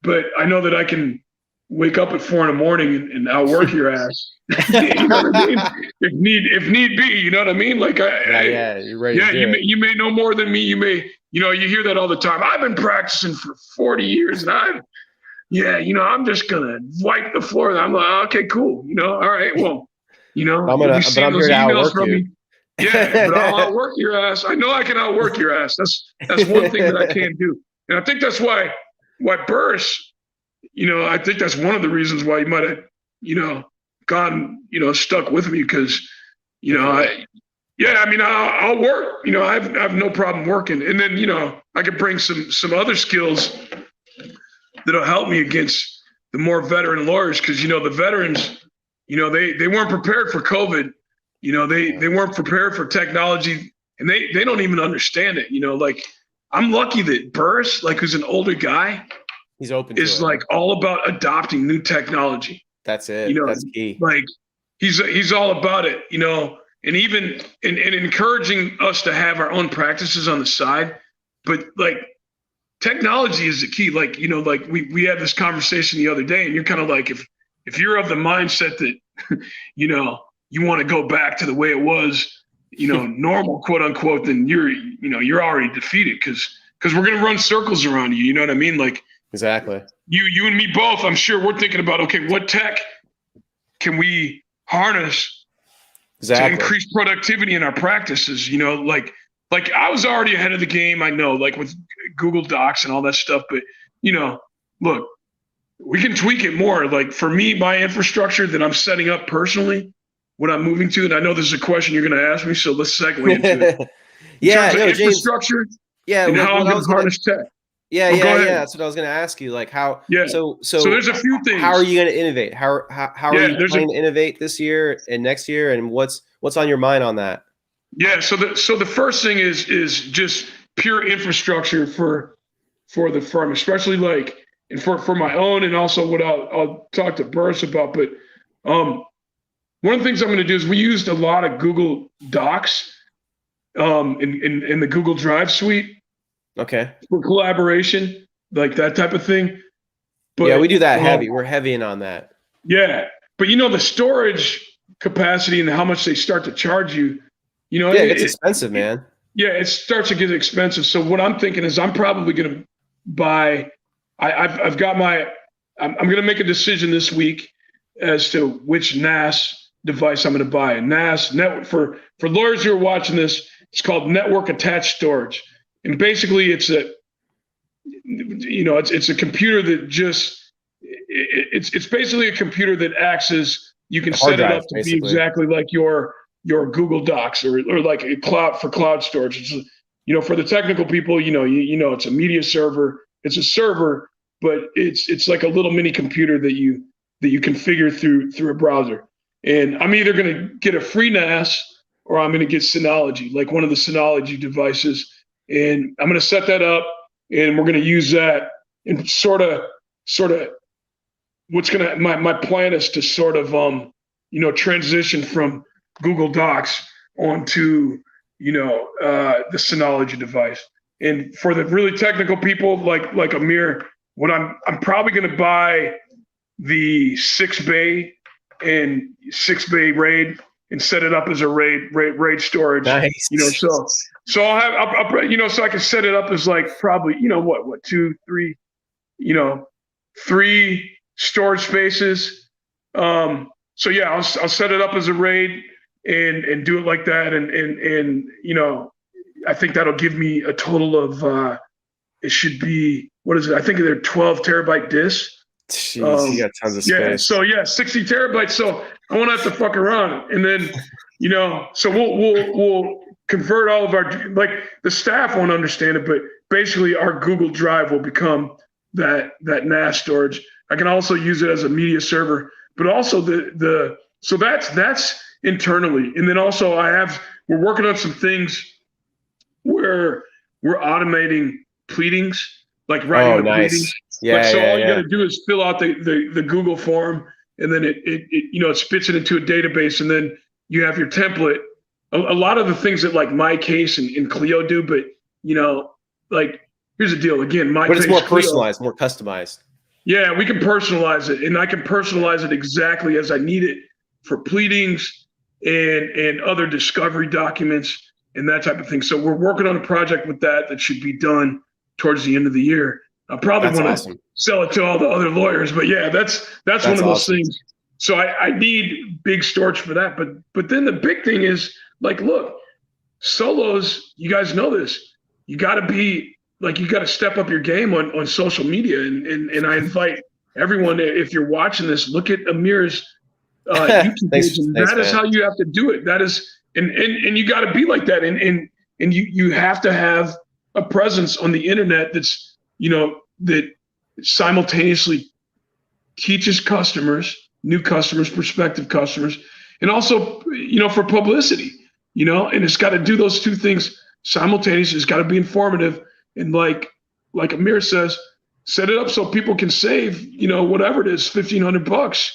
but I know that I can wake up at 4 a.m. and outwork your ass. You know what I mean? If need be, you know what I mean? Like you're ready. You may know more than me. You may, you hear that all the time. I've been practicing for 40 years, and I'm just gonna wipe the floor. I'm like, okay, cool. All right, well, I'm here to outwork you. Yeah, but I'll outwork your ass. I know I can outwork your ass. That's one thing that I can't do, and I think that's why Burris. I think that's one of the reasons why he might have, gone, stuck with me, because, I'll work. I have no problem working, and then I could bring some other skills that'll help me against the more veteran lawyers, because the veterans, they weren't prepared for COVID. They weren't prepared for technology, and they don't even understand it. Like I'm lucky that Burris, like who's an older guy. He's open to is it. Like all about adopting new technology. That's it. That's key. Like he's all about it, and even and encouraging us to have our own practices on the side. But like technology is the key. Like, like we had this conversation the other day, and you're kind of like, if you're of the mindset that, you want to go back to the way it was, normal, quote unquote, then you're already defeated, because we're going to run circles around you. You know what I mean? Like, exactly. You and me both, I'm sure we're thinking about, okay, what tech can we harness to increase productivity in our practices? Like I was already ahead of the game. I know, like with Google Docs and all that stuff, but look, we can tweak it more. Like for me, my infrastructure that I'm setting up personally, what I'm moving to, and I know this is a question you're going to ask me, so let's segue into it. Infrastructure, and how I'm going to harness tech. Yeah. That's what I was going to ask you. Like how? Yeah. So there's a few things. How are you going to innovate? How are you trying to innovate this year and next year? And what's on your mind on that? Yeah. So the first thing is just pure infrastructure for the firm, especially like, and for my own, and also what I'll talk to Burris about. But one of the things I'm going to do is we used a lot of Google Docs in the Google Drive suite Okay. for collaboration, like that type of thing. But yeah, we do that heavy. We're heavy in on that. Yeah, but the storage capacity and how much they start to charge you, Yeah, it's expensive, man. Yeah, it starts to get expensive. So what I'm thinking is I'm probably going to buy. I'm going to make a decision this week as to which NAS device I'm going to buy. A NAS network for lawyers who are watching this. It's called network attached storage, and basically it's a computer that just it's basically a computer that acts as you can set it up to be exactly like your Google Docs or like a cloud storage. It's, for the technical people, it's a media server. It's a server, but it's like a little mini computer that you configure through a browser. And I'm either going to get a free NAS or I'm going to get Synology, like one of the Synology devices. And I'm going to set that up and we're going to use that and sort of my plan is to sort of, transition from Google Docs onto, the Synology device. And for the really technical people like Amir, what I'm probably going to buy the 6-bay RAID and set it up as a RAID storage. Nice. So I'll have, so I can set it up as like probably, 2, 3, 3 storage spaces. So yeah, I'll set it up as a RAID and do it like that. And I think that'll give me a total of, it should be, what is it? I think they're 12 terabyte discs. Jeez, you got tons of space. Yeah, so 60 terabytes. So I won't have to fuck around. And then, so we'll convert all of our, like the staff won't understand it, but basically our Google Drive will become that NAS storage. I can also use it as a media server, but also so that's internally. And then also we're working on some things where we're automating pleadings, like writing the pleadings. Yeah, so all you got to do is fill out the Google form, and then it spits it into a database, and then you have your template. A lot of the things that like My Case and Clio do, but like here's the deal. Again, but it's more personalized, more customized. Yeah, we can personalize it, and I can personalize it exactly as I need it for pleadings and other discovery documents and that type of thing. So we're working on a project with that should be done towards the end of the year. I probably want to sell it to all the other lawyers, but yeah, that's one of those things. So I need big storage for that. But then the big thing is like, look, solos, you guys know this. You got to step up your game on social media. And I invite everyone, if you're watching this, look at Amir's YouTube page. And that is how you have to do it. That is, and you got to be like that. And you have to have a presence on the internet that's, that simultaneously teaches customers, new customers, prospective customers, and also, for publicity, and it's got to do those two things simultaneously. It's got to be informative. And like Amir says, set it up so people can save, whatever it is, $1,500,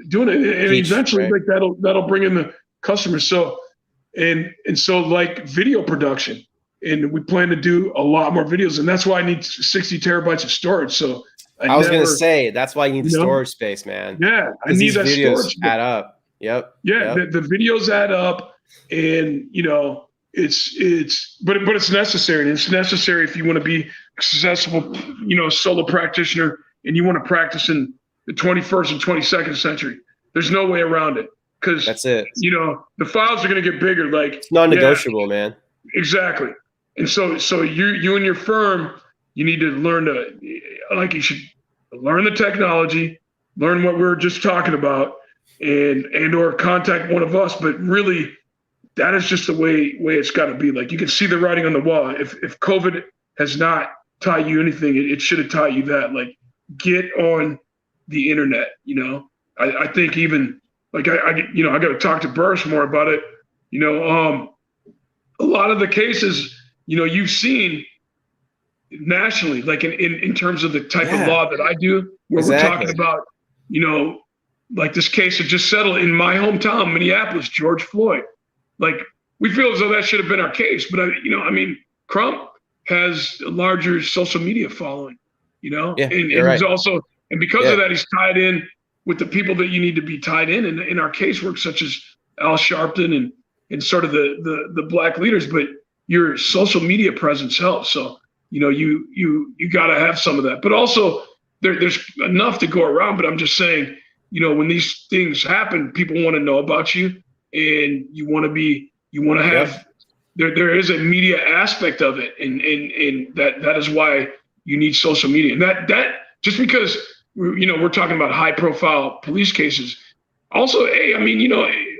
doing it. And eventually like that'll bring in the customers. So, and so like video production, and we plan to do a lot more videos, and that's why I need 60 terabytes of storage. So I was going to say, that's why you need the storage space, man. Yeah, I need that storage. Add up. Yep. Yeah, yep. The videos add up, and but it's necessary. And it's necessary if you want to be a successful, solo practitioner, and you want to practice in the 21st and 22nd century. There's no way around it, because that's it. The files are going to get bigger. Like it's non-negotiable, man. Exactly. And so you and your firm, you need to learn you should learn the technology, learn what we were just talking about, and or contact one of us. But really, that is just the way it's got to be. Like, you can see the writing on the wall. If COVID has not taught you anything, it should have taught you that. Like, get on the internet. I think even like I got to talk to Burris more about it. A lot of the cases, you've seen nationally, like in terms of the type of law that I do, where we're talking about, like this case that just settled in my hometown, Minneapolis, George Floyd. Like, we feel as though that should have been our case. But I mean, Crump has a larger social media following, Yeah, and you're right. he's also, and because of that, he's tied in with the people that you need to be tied in our casework, such as Al Sharpton and sort of the black leaders. But your social media presence helps. So, you got to have some of that. But also, there's enough to go around. But I'm just saying, when these things happen, people want to know about you, and you want to have. There is a media aspect of it, and that is why you need social media. And that just because we're talking about high profile police cases. Also, hey, I mean,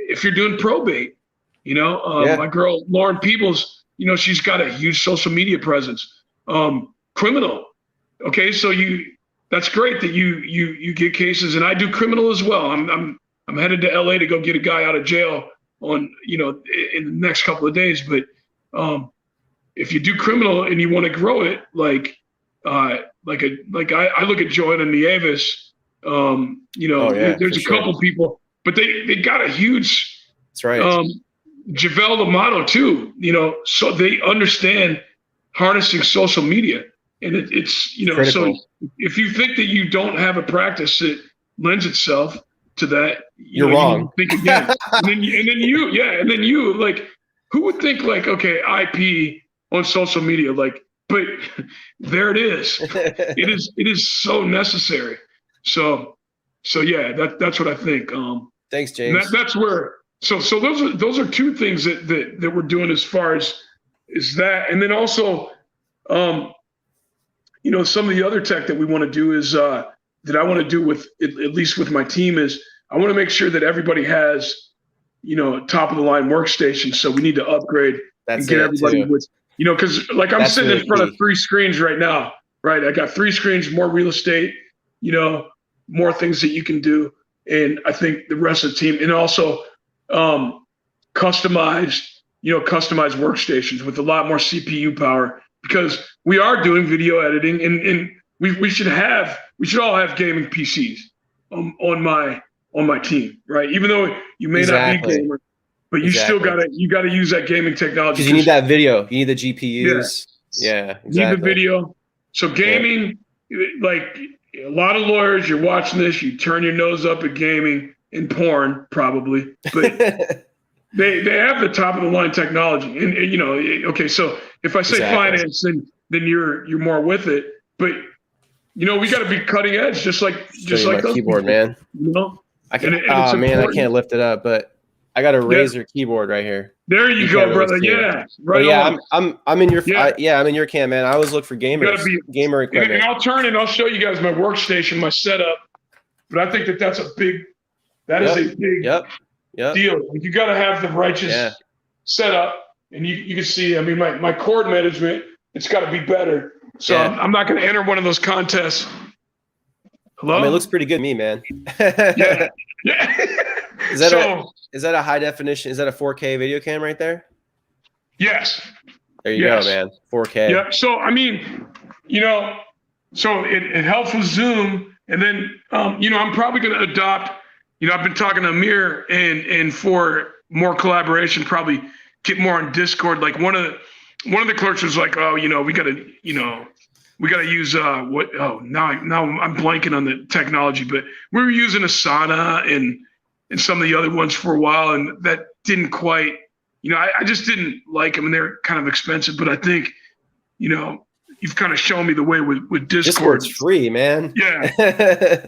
if you're doing probate, my girl Lauren Peebles, she's got a huge social media presence. Criminal, okay, so that's great that you get cases, and I do criminal as well. I'm headed to LA to go get a guy out of jail on in the next couple of days. But if you do criminal and you want to grow it, I look at Joanna Nieves, there's a couple people, but they got a huge. That's right. Javel Lamato too, so they understand harnessing social media, and it's critical. So if you think that you don't have a practice that lends itself to that, you're wrong. You think again, and then you like, who would think like, okay, IP on social media, like, but there it is. It is so necessary. So yeah, that's what I think. Thanks, James. That's where. So those are two things that we're doing as far as is that, and then also, some of the other tech that we want to do is that I want to do with at least with my team is I want to make sure that everybody has top of the line workstation. So we need to upgrade and get everybody with because like I'm sitting really in front of 3 screens right now, right? I got 3 screens, more real estate, more things that you can do, and I think the rest of the team, and also customized workstations with a lot more CPU power, because we are doing video editing, and we should all have gaming PCs on my team, right? Even though you may not be gamer, but you still gotta use that gaming technology, because you need that video, you need the GPUs. Yeah, exactly. You need the video. So gaming, like a lot of lawyers, you're watching this, you turn your nose up at gaming and porn probably, but they have the top of the line technology, and okay, so if I say finance, then you're more with it, but we got to be cutting edge, just like those keyboard people, man. I can't lift it up, but I got a Razer keyboard right here. There you go, brother. Yeah, right. Yeah, I'm in your I'm in your camp, man. I always look for gamer equipment. And I'll turn and I'll show you guys my workstation, my setup. But I think that's a big. That is a big deal. You got to have the righteous setup, and you can see. I mean, my cord management, it's got to be better. So I'm not going to enter one of those contests. Hello? I mean, it looks pretty good to me, man. Yeah. Is that a high definition? Is that a 4K video cam right there? Yes. There you go, man. 4K. Yeah. So I mean, so it helps with Zoom, and then I'm probably going to adopt. I've been talking to Amir and for more collaboration, probably get more on Discord. Like one of the clerks was like, oh, we got to use now I'm blanking on the technology, but we were using Asana and some of the other ones for a while, and that didn't quite, I just didn't like them, and they're kind of expensive. But I think, you've kind of shown me the way with Discord. Discord's free, man. Yeah.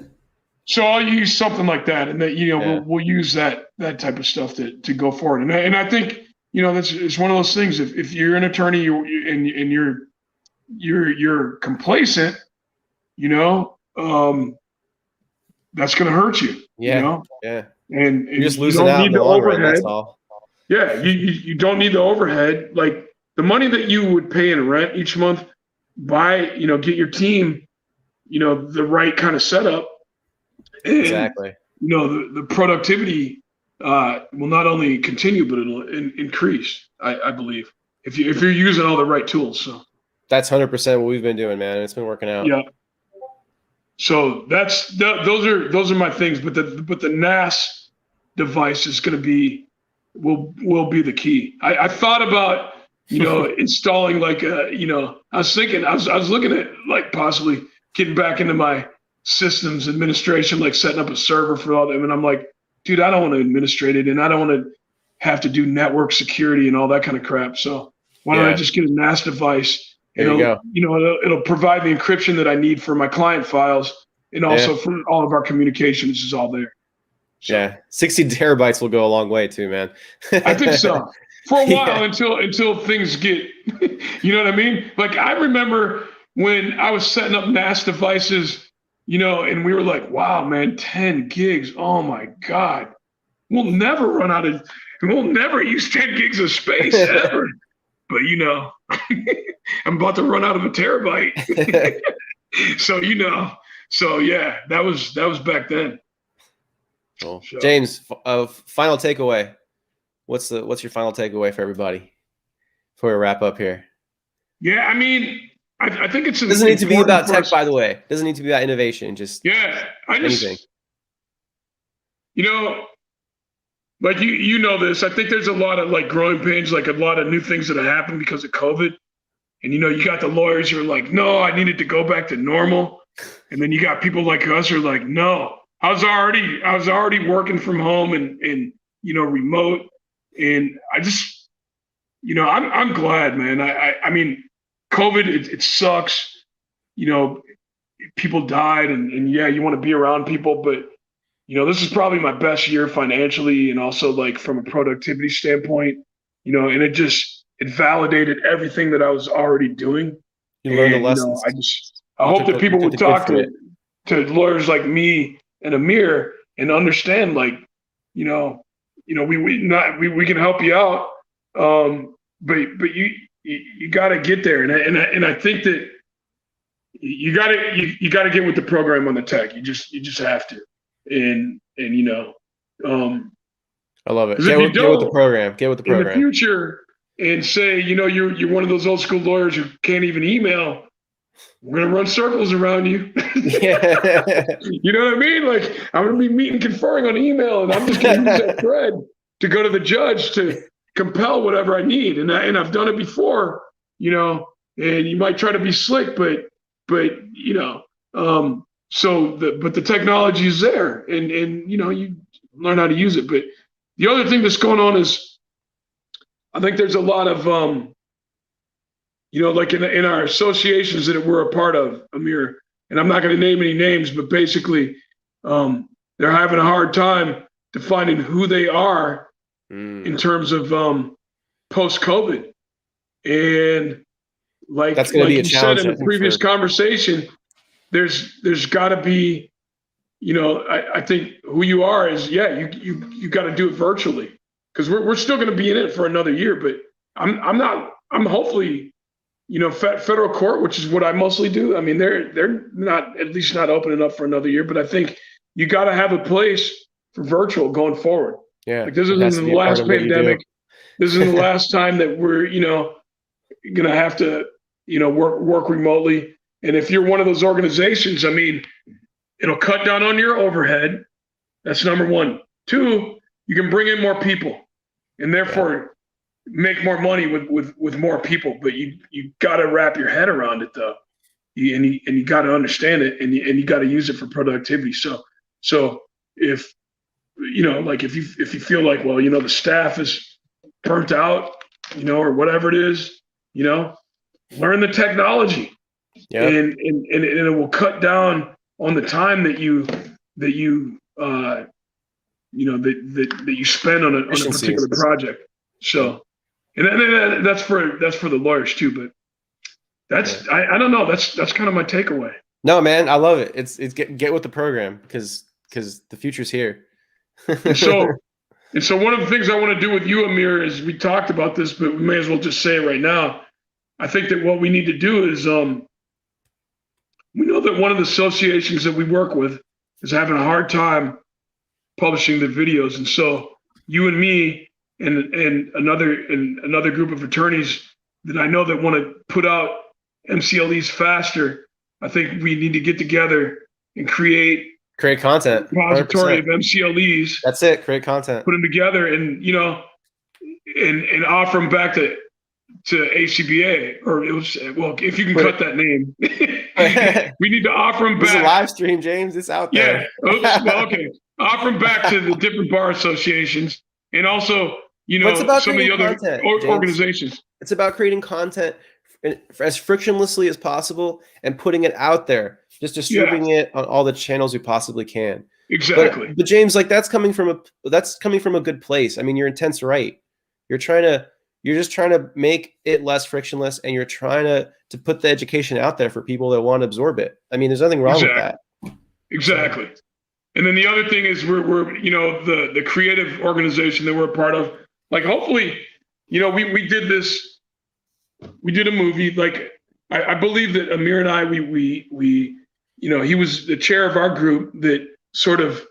So I'll use something like that, and that we'll use that type of stuff to go forward. And I think it's one of those things. If you're an attorney and you're complacent, that's going to hurt you. Yeah. And you're just losing out in the long run. That's all. Yeah, you don't need the overhead. Like the money that you would pay in rent each month, get your team, the right kind of setup. And, exactly. The productivity will not only continue, but it'll increase. I believe if you're using all the right tools. So that's 100% what we've been doing, man. It's been working out. Yeah. So those are my things. But the NAS device is going to be will be the key. I thought about, installing like I was thinking, I was looking at like possibly getting back into my systems administration, like setting up a server for all them. And I'm like, dude, I don't want to administrate it, and I don't want to have to do network security and all that kind of crap. So why don't I just get a NAS device? There you go. It'll provide the encryption that I need for my client files, and also for all of our communications is all there. So, yeah, 60 terabytes will go a long way too, man. I think so. For a while until things get, you know what I mean? Like I remember when I was setting up NAS devices, and we were like, wow, man, 10 gigs. Oh my God. We'll never use 10 gigs of space ever. But I'm about to run out of a terabyte. So yeah, that was back then. Cool. So, James, final takeaway. What's your final takeaway for everybody before we wrap up here? Yeah, I mean, I think it doesn't need to be about tech, by the way. It doesn't need to be about innovation. Just anything. Like you know this. I think there's a lot of like growing pains, like a lot of new things that have happened because of COVID. And you got the lawyers who are like, no, I needed to go back to normal. And then you got people like us who are like, no, I was already working from home and remote. And I just, I'm glad, man. I mean, COVID, it sucks. People died and yeah, you want to be around people, but this is probably my best year financially and also like from a productivity standpoint, and it validated everything that I was already doing. You learned the lessons. I hope that people would talk to lawyers like me and Amir and understand, like, we can help you out, but you got to get there, and I think that you got to get with the program on the tech. You just have to, and I love it. Get with the program. Get with the program. In the future, and say, you're one of those old school lawyers who can't even email. We're gonna run circles around you. Yeah. You know what I mean? Like I'm gonna be meeting, conferring on email, and I'm just gonna use that thread to go to the judge to compel whatever I need. And I've done it before, and you might try to be slick, but the technology is there, and you learn how to use it. But the other thing that's going on is, I think there's a lot of like in our associations that we're a part of, Amir, and I'm not going to name any names, but basically they're having a hard time defining who they are in terms of post-COVID. And like you said in the previous conversation, there's got to be, I think who you are is, you got to do it virtually, because we're still going to be in it for another year. But I'm hopefully, federal court, which is what I mostly do. I mean, they're not, at least not opening up for another year, but I think you got to have a place for virtual going forward. Yeah. Like this isn't the last pandemic. This isn't the last time that we're, going to have to, work remotely. And if you're one of those organizations, I mean, it'll cut down on your overhead. That's number one. Two, you can bring in more people and therefore make more money with more people. But you got to wrap your head around it, though. And you got to understand it, and you got to use it for productivity. So if, like if you feel like, well, the staff is burnt out, or whatever it is, learn the technology. Yeah. And it will cut down on the time that you spend on a particular project. So, and that's for the lawyers too. But that's I don't know. That's kind of my takeaway. No, man, I love it. It's get with the program because the future's here. And so one of the things I want to do with you, Amir, is we talked about this, but we may as well just say it right now. I think that what we need to do is we know that one of the associations that we work with is having a hard time publishing the videos. And so you and me and another group of attorneys that I know that want to put out MCLEs faster, I think we need to get together and create content. Repository of MCLEs. That's it. Create content. Put them together, and and offer them back to ACBA, or it was, well, if you can cut that name, we need to offer them back. It's a live stream, James. It's out there. Yeah. Oops. Well, okay. Offer them back to the different bar associations, and also, some of the other organizations. It's about creating content as frictionlessly as possible and putting it out there, just distributing it on all the channels we possibly can. Exactly. But James, like that's coming from a good place. I mean, your intent's right. You're just trying to make it less frictionless, and you're trying to put the education out there for people that want to absorb it. I mean, there's nothing wrong with that. Exactly. And then the other thing is we're the creative organization that we're a part of. Like, hopefully, we did this. We did a movie. Like, I believe that Amir and I, we he was the chair of our group that sort of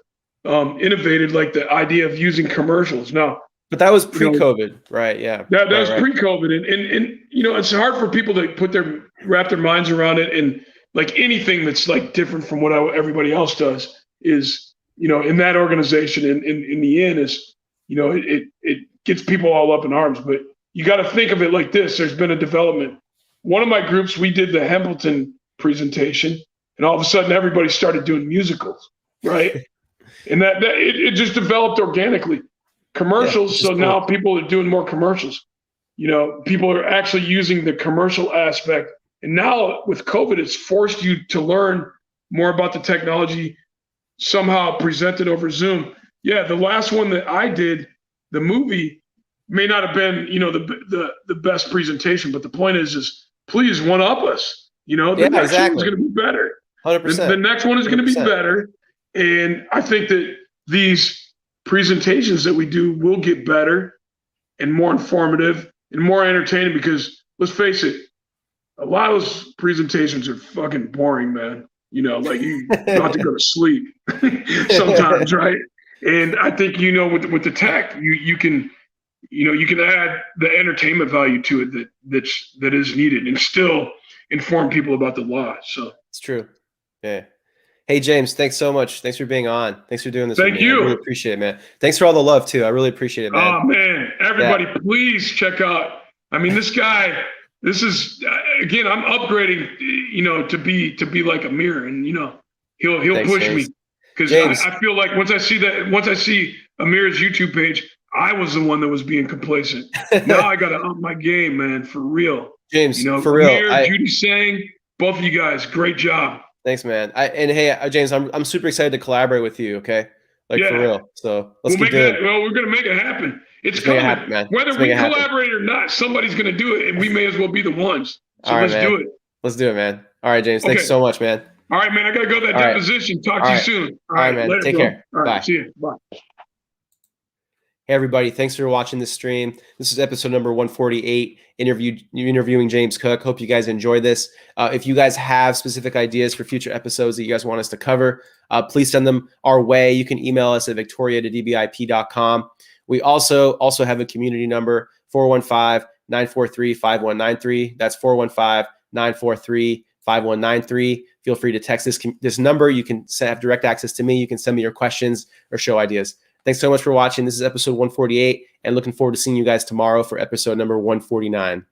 innovated like the idea of using commercials. Now, but that was pre-COVID, right? Yeah, that was pre-COVID, and it's hard for people to wrap their minds around it. And like anything that's like different from what everybody else does is, in that organization, and in the end is, it gets people all up in arms. But you got to think of it like this: there's been a development. One of my groups, we did the Hambleton presentation, and all of a sudden everybody started doing musicals, right? And that it just developed organically. Commercials, so now people are doing more commercials. People are actually using the commercial aspect. And now with COVID, it's forced you to learn more about the technology, somehow presented over Zoom. Yeah, the last one that I did, the movie, may not have been, the best presentation, but the point is please one up us. The next one's going to be better. 100%. The next one is going to be better. And I think that these presentations that we do will get better and more informative and more entertaining, because let's face it, a lot of those presentations are fucking boring, man. Like you about to go to sleep sometimes, right? And I think, with the tech, you can add the entertainment value to it that is needed, and still inform people about the law. So it's true. Yeah. Hey, James, thanks so much. Thanks for being on. Thanks for doing this. Thank you. I really appreciate it, man. Thanks for all the love too. I really appreciate it, man. Oh man, everybody, please check out. I mean, this guy. This is again. I'm upgrading. To be like Amir, and he'll Thanks, push James. me, because I feel like once I see Amir's YouTube page, I was the one that was being complacent. Now I got to up my game, man, for real. James, for real. Amir, Judy Sang, both of you guys, great job. Thanks, man. Hey, James, I'm super excited to collaborate with you. Okay, for real. So let's keep doing it. Well, we're gonna make it happen. It's coming. Man. Whether we collaborate or not, somebody's gonna do it, and we may as well be the ones. So let's do it. Let's do it, man. All right, James. Thanks so much, man. All right, man. I gotta go to that deposition. Talk to you soon. All right, man. Later, Take care. All right, Bye. see you. Bye. Hey, everybody. Thanks for watching this stream. This is episode number 148, interviewing James Cook. Hope you guys enjoy this. If you guys have specific ideas for future episodes that you guys want us to cover, please send them our way. You can email us at victoria@dbip.com. We also have a community number, 415-943-5193. That's 415-943-5193. Feel free to text this number. You can have direct access to me. You can send me your questions or show ideas. Thanks so much for watching. This is episode 148, and looking forward to seeing you guys tomorrow for episode number 149.